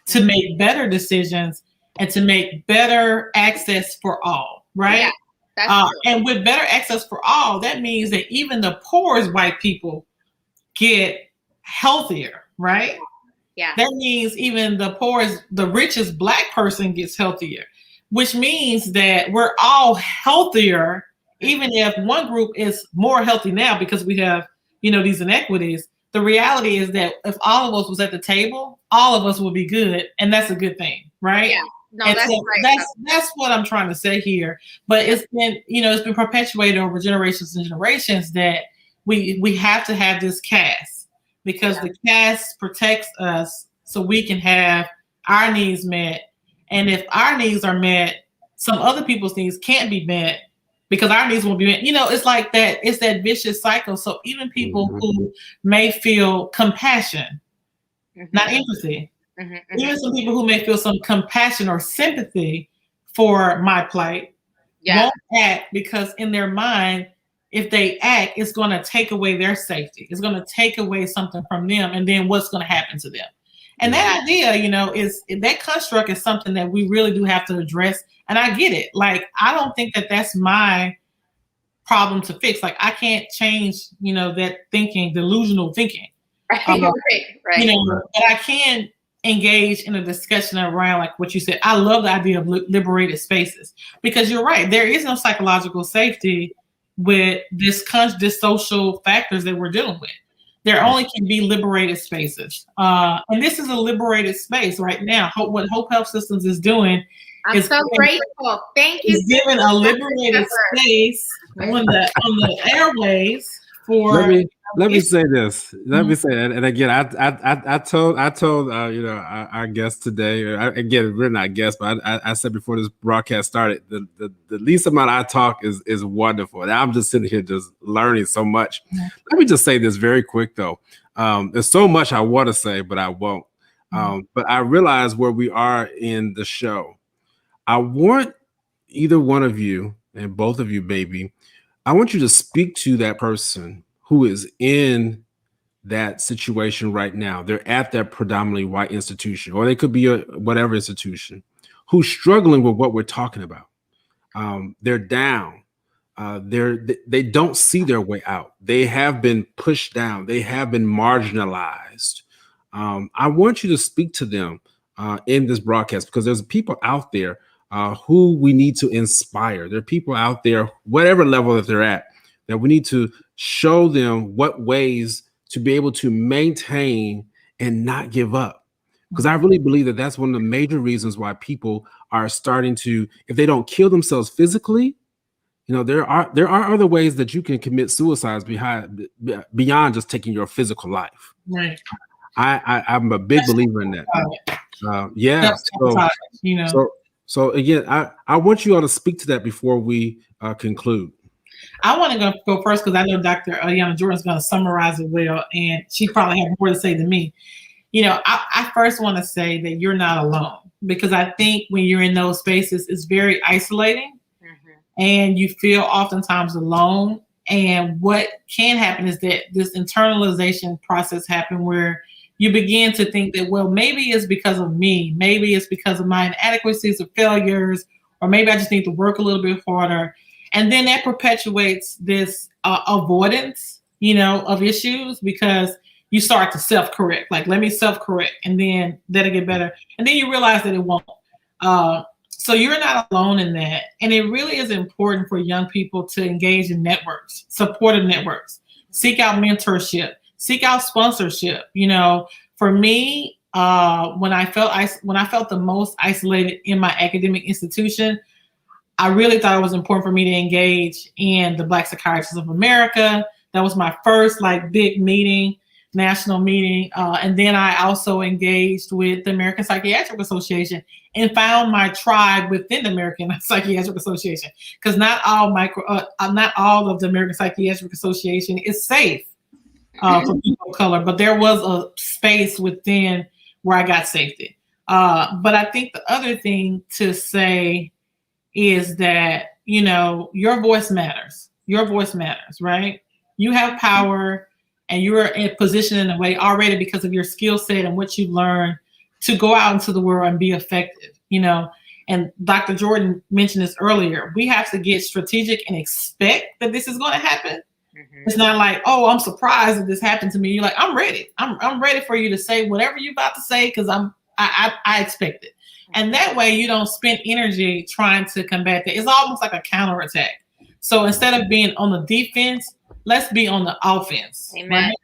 to make better decisions and to make better access for all, right? Yeah, and with better access for all, that means that even the poorest white people get healthier, right? Yeah. That means even the richest Black person gets healthier, which means that we're all healthier. Even if one group is more healthy now because we have, you know, these inequities, the reality is that if all of us was at the table, all of us would be good, and that's a good thing, right? Yeah, no, and that's so right. That's what I'm trying to say here. But it's been perpetuated over generations and generations that we have to have this caste, because the caste protects us so we can have our needs met, and if our needs are met, some other people's needs can't be met, because our needs won't be met. You know, it's like that. It's that vicious cycle. So even people who may feel compassion, not empathy, even some people who may feel some compassion or sympathy for my plight won't act, because in their mind, if they act, it's going to take away their safety. It's going to take away something from them. And then what's going to happen to them? And that idea, you know, is that construct is something that we really do have to address. And I get it. Like, I don't think that that's my problem to fix. Like, I can't change, you know, that thinking, delusional thinking. Right. You know, but I can engage in a discussion around, like what you said. I love the idea of liberated spaces, because you're right. There is no psychological safety with this social factors that we're dealing with. There only can be liberated spaces. And this is a liberated space right now. What Hope Health Systems is doing is so grateful. Thank you. Is giving a liberated space on the airways for. Let me say this. Let me say that. And again, I told you know, our guest today. Again, we're not guests, but I said before this broadcast started, the least amount I talk is wonderful. And I'm just sitting here just learning so much. Let me just say this very quick though. There's so much I want to say, but I won't. But I realize where we are in the show. I want either one of you, and both of you, maybe, I want you to speak to that person who is in that situation right now. They're at that predominantly white institution, or they could be whatever institution, who's struggling with what we're talking about. They're down. They don't see their way out. They have been pushed down. They have been marginalized. I want you to speak to them in this broadcast, because there's people out there who we need to inspire. There are people out there, whatever level that they're at, that we need to show them what ways to be able to maintain and not give up. Because I really believe that that's one of the major reasons why people are starting to, if they don't kill themselves physically, there are other ways that you can commit suicides beyond just taking your physical life. Right. I'm a big believer in that. Yeah. So again, I want you all to speak to that before we conclude. I want to go first because I know Dr. Ayanna Jordan is going to summarize it well, and she probably has more to say than me. I first want to say that you're not alone, because I think when you're in those spaces, it's very isolating, and you feel oftentimes alone. And what can happen is that this internalization process happens where you begin to think that, well, maybe it's because of me, maybe it's because of my inadequacies or failures, or maybe I just need to work a little bit harder. And then that perpetuates this avoidance, of issues, because you start to self-correct. Like, let me self-correct, and then that'll get better. And then you realize that it won't. So you're not alone in that. And it really is important for young people to engage in networks, supportive networks, seek out mentorship, seek out sponsorship. For me, when I felt the most isolated in my academic institution, I really thought it was important for me to engage in the Black Psychiatrists of America. That was my first big meeting, national meeting. And then I also engaged with the American Psychiatric Association and found my tribe within the American Psychiatric Association, because not all of the American Psychiatric Association is safe for people of color, but there was a space within where I got safety. But I think the other thing to say is that, your voice matters. Your voice matters, right? You have power, and you're in a position in a way already because of your skill set and what you learned to go out into the world and be effective, And Dr. Jordan mentioned this earlier. We have to get strategic and expect that this is going to happen. It's not like, oh, I'm surprised that this happened to me. You're like, I'm ready. I'm ready for you to say whatever you're about to say, because I expect it. And that way you don't spend energy trying to combat that. It's almost like a counterattack. So instead of being on the defense, let's be on the offense. Amen. Right?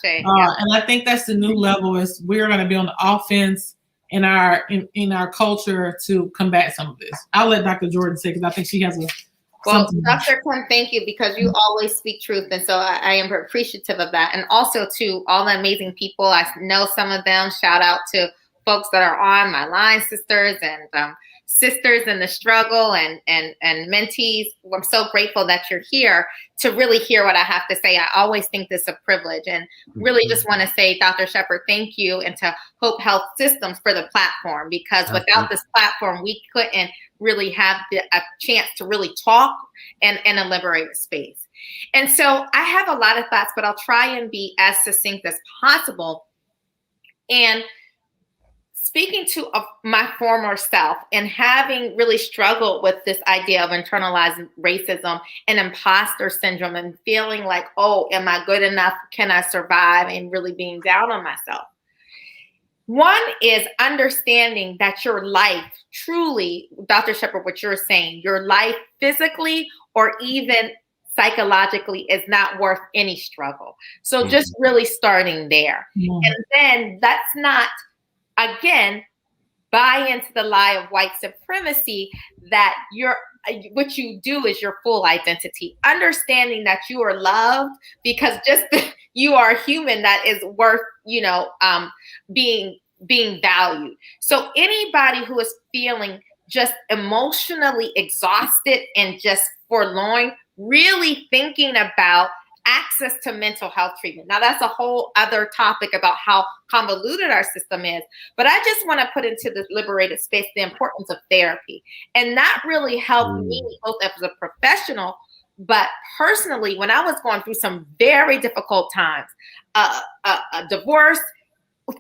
And I think that's the new level, is we're going to be on the offense in our culture to combat some of this. I'll let Dr. Jordan say, because I think she has Well, Dr. Quinn, thank you, because you always speak truth. And so I am appreciative of that. And also to all the amazing people. I know some of them. Shout out to folks that are on my line, sisters and sisters in the struggle and mentees. I'm so grateful that you're here to really hear what I have to say. I always think this a privilege, and really just want to say, Dr. Shepherd, thank you, and to Hope Health Systems for the platform, because without this platform, we couldn't really have a chance to really talk and a liberated space. And so I have a lot of thoughts, but I'll try and be as succinct as possible. And speaking to my former self and having really struggled with this idea of internalized racism and imposter syndrome and feeling like, oh, am I good enough? Can I survive? And really being down on myself. One is understanding that your life truly, Dr. Shepherd, what you're saying, your life physically or even psychologically is not worth any struggle. So just really starting there. And then that's not, again, buy into the lie of white supremacy that what you do is your full identity. Understanding that you are loved because just you are a human that is worth, being valued. So anybody who is feeling just emotionally exhausted and just forlorn, really thinking about access to mental health treatment. Now that's a whole other topic about how convoluted our system is, but I just want to put into the liberated space the importance of therapy. And that really helped me both as a professional, but personally, when I was going through some very difficult times, a divorce,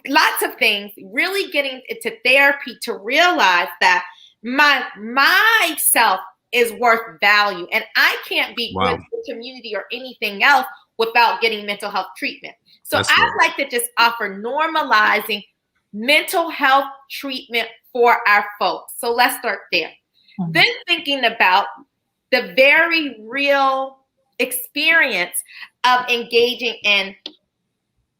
lots of things, really getting into therapy to realize that myself is worth value. And I can't be good to the community or anything else without getting mental health treatment. So I'd like to just offer normalizing mental health treatment for our folks. So let's start there. Then thinking about the very real experience of engaging in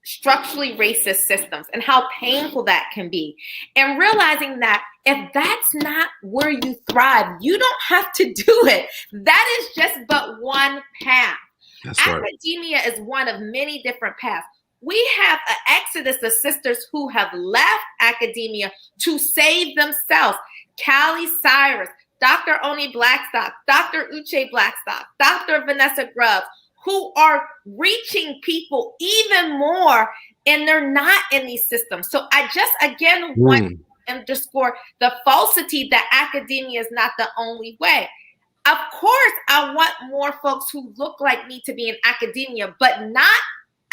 structurally racist systems and how painful that can be. And realizing that if that's not where you thrive, you don't have to do it. That is just but one path. Academia is one of many different paths. We have an exodus of sisters who have left academia to save themselves. Callie Cyrus, Dr. Oni Blackstock, Dr. Uche Blackstock, Dr. Vanessa Grubbs, who are reaching people even more, and they're not in these systems. So I just, again, want to underscore the falsity that academia is not the only way. Of course, I want more folks who look like me to be in academia, but not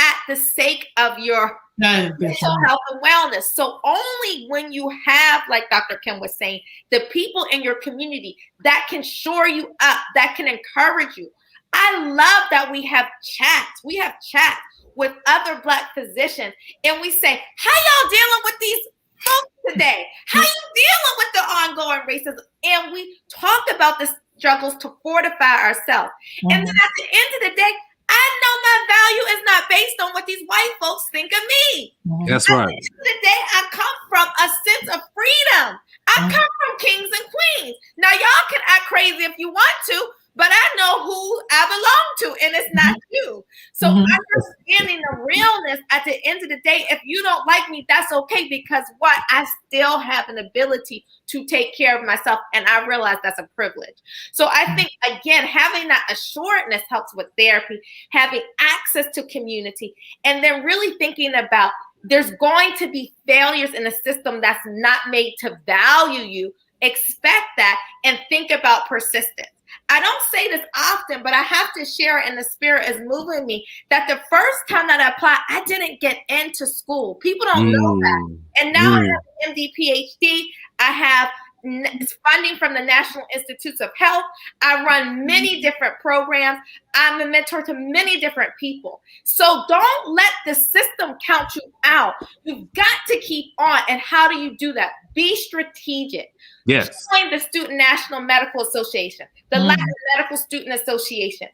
at the sake of your mental health and wellness. So only when you have, like Dr. Kim was saying, the people in your community that can shore you up, that can encourage you. I love that we have chats. We have chats with other Black physicians, and we say, how y'all dealing with these folks today? How you dealing with the ongoing racism? And we talk about the struggles to fortify ourselves. And then at the end of the day, I know my value is not based on what these white folks think of me. That's right. At the end of the day, I come from a sense of freedom. I come from kings and queens. Now, y'all can act crazy if you want to, but I know who I belong to, and it's not you. So understanding the realness at the end of the day, if you don't like me, that's okay, because what? I still have an ability to take care of myself, and I realize that's a privilege. So I think, again, having that assuredness helps with therapy, having access to community, and then really thinking about there's going to be failures in a system that's not made to value you. Expect that and think about persistence. I don't say this often, but I have to share it, and the spirit is moving me, that the first time that I applied, I didn't get into school. People don't know that. And now I have an MD, PhD. I have funding from the National Institutes of Health. I run many different programs. I'm a mentor to many different people. So don't let the system count you out. You've got to keep on. And how do you do that? Be strategic. Yes. Join the Student National Medical Association, the Latin Medical Student Association.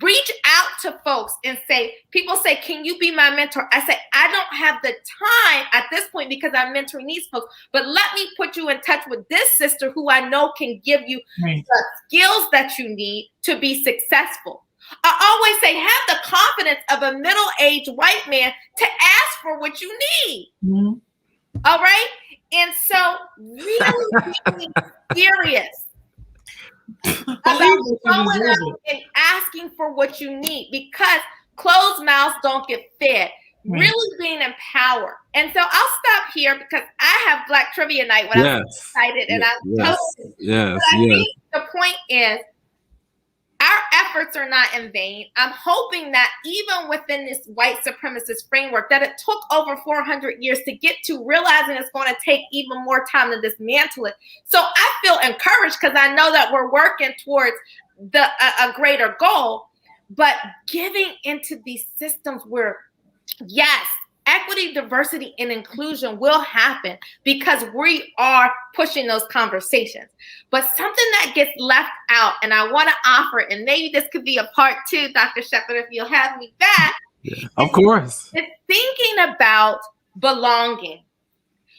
Reach out to folks and say, people say, can you be my mentor? I say, I don't have the time at this point because I'm mentoring these folks, but let me put you in touch with this sister who I know can give you the skills that you need to be successful. I always say, have the confidence of a middle-aged white man to ask for what you need. All right? And so really being serious about showing up and asking for what you need, because closed mouths don't get fed. Really being empowered. And so I'll stop here because I have Black Trivia Night when I'm excited and I'm toasted. But I think the point is, our efforts are not in vain. I'm hoping that even within this white supremacist framework, that it took over 400 years to get to, realizing it's going to take even more time to dismantle it. So I feel encouraged because I know that we're working towards a greater goal, but giving into these systems where, yes, equity, diversity, and inclusion will happen because we are pushing those conversations. But something that gets left out, and I want to offer it, and maybe this could be a part 2, Dr. Shepherd, if you'll have me back. Of course. It's thinking about belonging.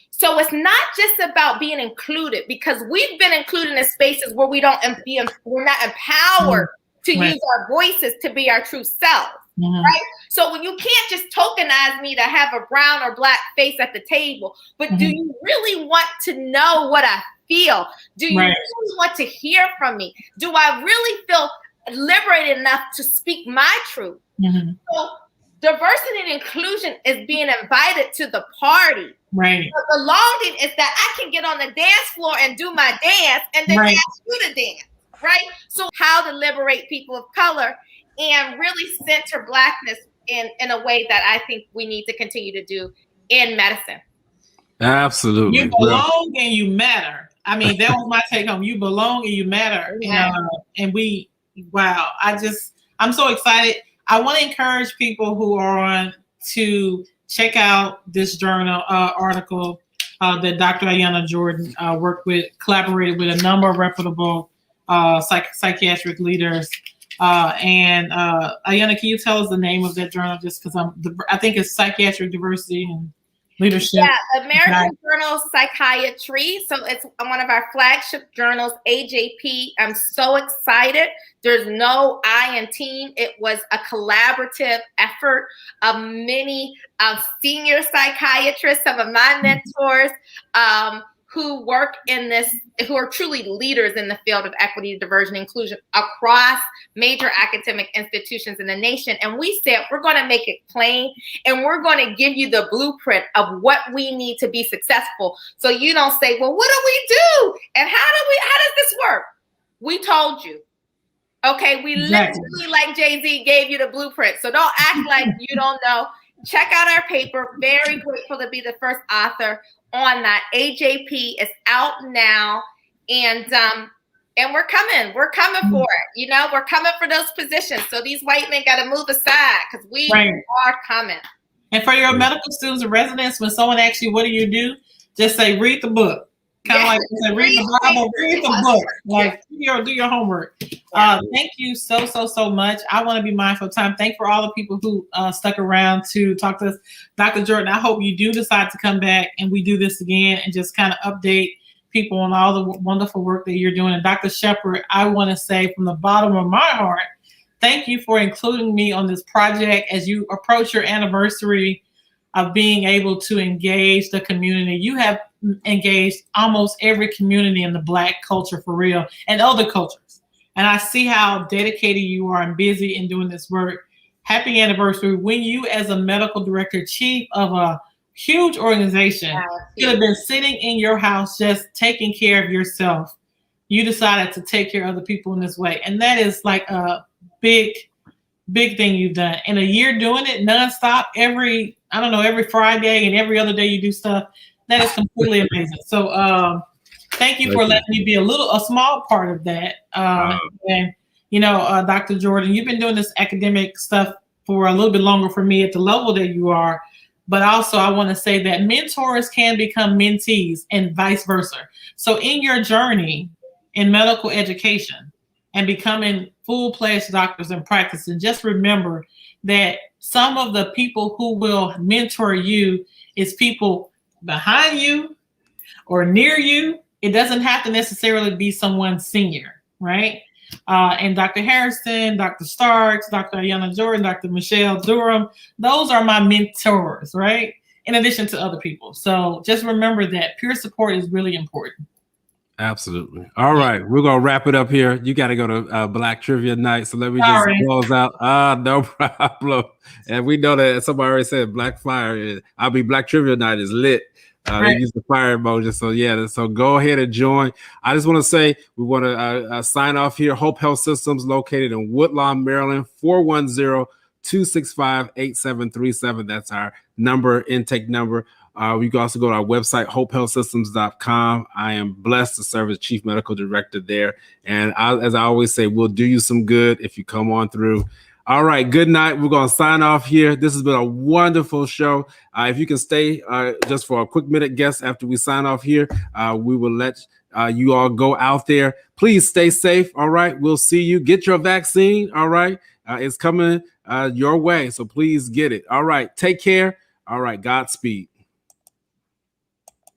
So it's not just about being included, because we've been included in spaces where we're not empowered to use our voices to be our true selves. Right? So when you can't just tokenize me to have a brown or Black face at the table, but do you really want to know what I feel? Do you really want to hear from me? Do I really feel liberated enough to speak my truth? So diversity and inclusion is being invited to the party. But belonging is that I can get on the dance floor and do my dance and then ask you to dance. Right? So how to liberate people of color and really center Blackness in a way that I think we need to continue to do in medicine. Absolutely. You belong and you matter. I mean, that was my take home. You belong and you matter. Yeah. And wow. I'm so excited. I want to encourage people who are on to check out this journal article that Dr. Ayanna Jordan collaborated with a number of reputable psychiatric leaders. And Ayanna, can you tell us the name of that journal? Just because I think it's Psychiatric Diversity and Leadership. Yeah, American Journal of Psychiatry. So it's one of our flagship journals, AJP. I'm so excited. There's no I in team. It was a collaborative effort of many senior psychiatrists, some of my mentors, who work in this, who are truly leaders in the field of equity, diversity, and inclusion across major academic institutions in the nation. And we said, we're going to make it plain, and we're going to give you the blueprint of what we need to be successful. So you don't say, well, what do we do? And how does this work? We told you. Okay, we literally, like Jay-Z, gave you the blueprint. So don't act like you don't know. Check out our paper. Very grateful to be the first author on that. AJP is out now, and we're coming. We're coming for it. You know, we're coming for those positions. So these white men got to move aside because we are coming. And for your medical students and residents, when someone asks you, what do you do? Just say, read the book. Kind of like say, read the Bible, read the book. Like, do your homework. Thank you so much. I want to be mindful of time. Thank you for all the people who stuck around to talk to us. Dr. Jordan, I hope you do decide to come back and we do this again and just kind of update people on all the wonderful work that you're doing. And Dr. Shepherd, I want to say from the bottom of my heart, thank you for including me on this project as you approach your anniversary of being able to engage the community. You have engaged almost every community in the Black culture for real and other cultures. And I see how dedicated you are and busy in doing this work. Happy anniversary. When you, as a medical director, chief of a huge organization, could have been sitting in your house just taking care of yourself, you decided to take care of other people in this way. And that is like a big thing you've done. In a year doing it nonstop, every Friday and every other day you do stuff. That is completely amazing. So thank you for letting me be a small part of that. And Dr. Jordan, you've been doing this academic stuff for a little bit longer for me at the level that you are. But also I want to say that mentors can become mentees and vice versa. So in your journey in medical education and becoming full-fledged doctors in practice, and just remember that some of the people who will mentor you is people behind you or near you. It doesn't have to necessarily be someone senior, right? And Dr. Harrison, Dr. Starks, Dr. Ayanna Jordan, Dr. Michelle Durham, those are my mentors, right? In addition to other people. So just remember that peer support is really important. Absolutely. All right. We're going to wrap it up here. You got to go to Black Trivia Night. So let me just close out. No problem. And we know that somebody already said Black Fire. Black Trivia Night is lit. They use the fire emoji. So yeah, so go ahead and join. I just want to say we want to sign off here. Hope Health Systems located in Woodlawn, Maryland, 410-265-8737. That's our intake number. You can also go to our website, hopehealthsystems.com. I am blessed to serve as Chief Medical Director there. And as I always say, we'll do you some good if you come on through. All right, good night. We're going to sign off here. This has been a wonderful show. If you can stay just for a quick minute guest after we sign off here, we will let you all go out there. Please stay safe. All right, we'll see you. Get your vaccine. All right, it's coming your way, so please get it. All right, take care. All right, Godspeed.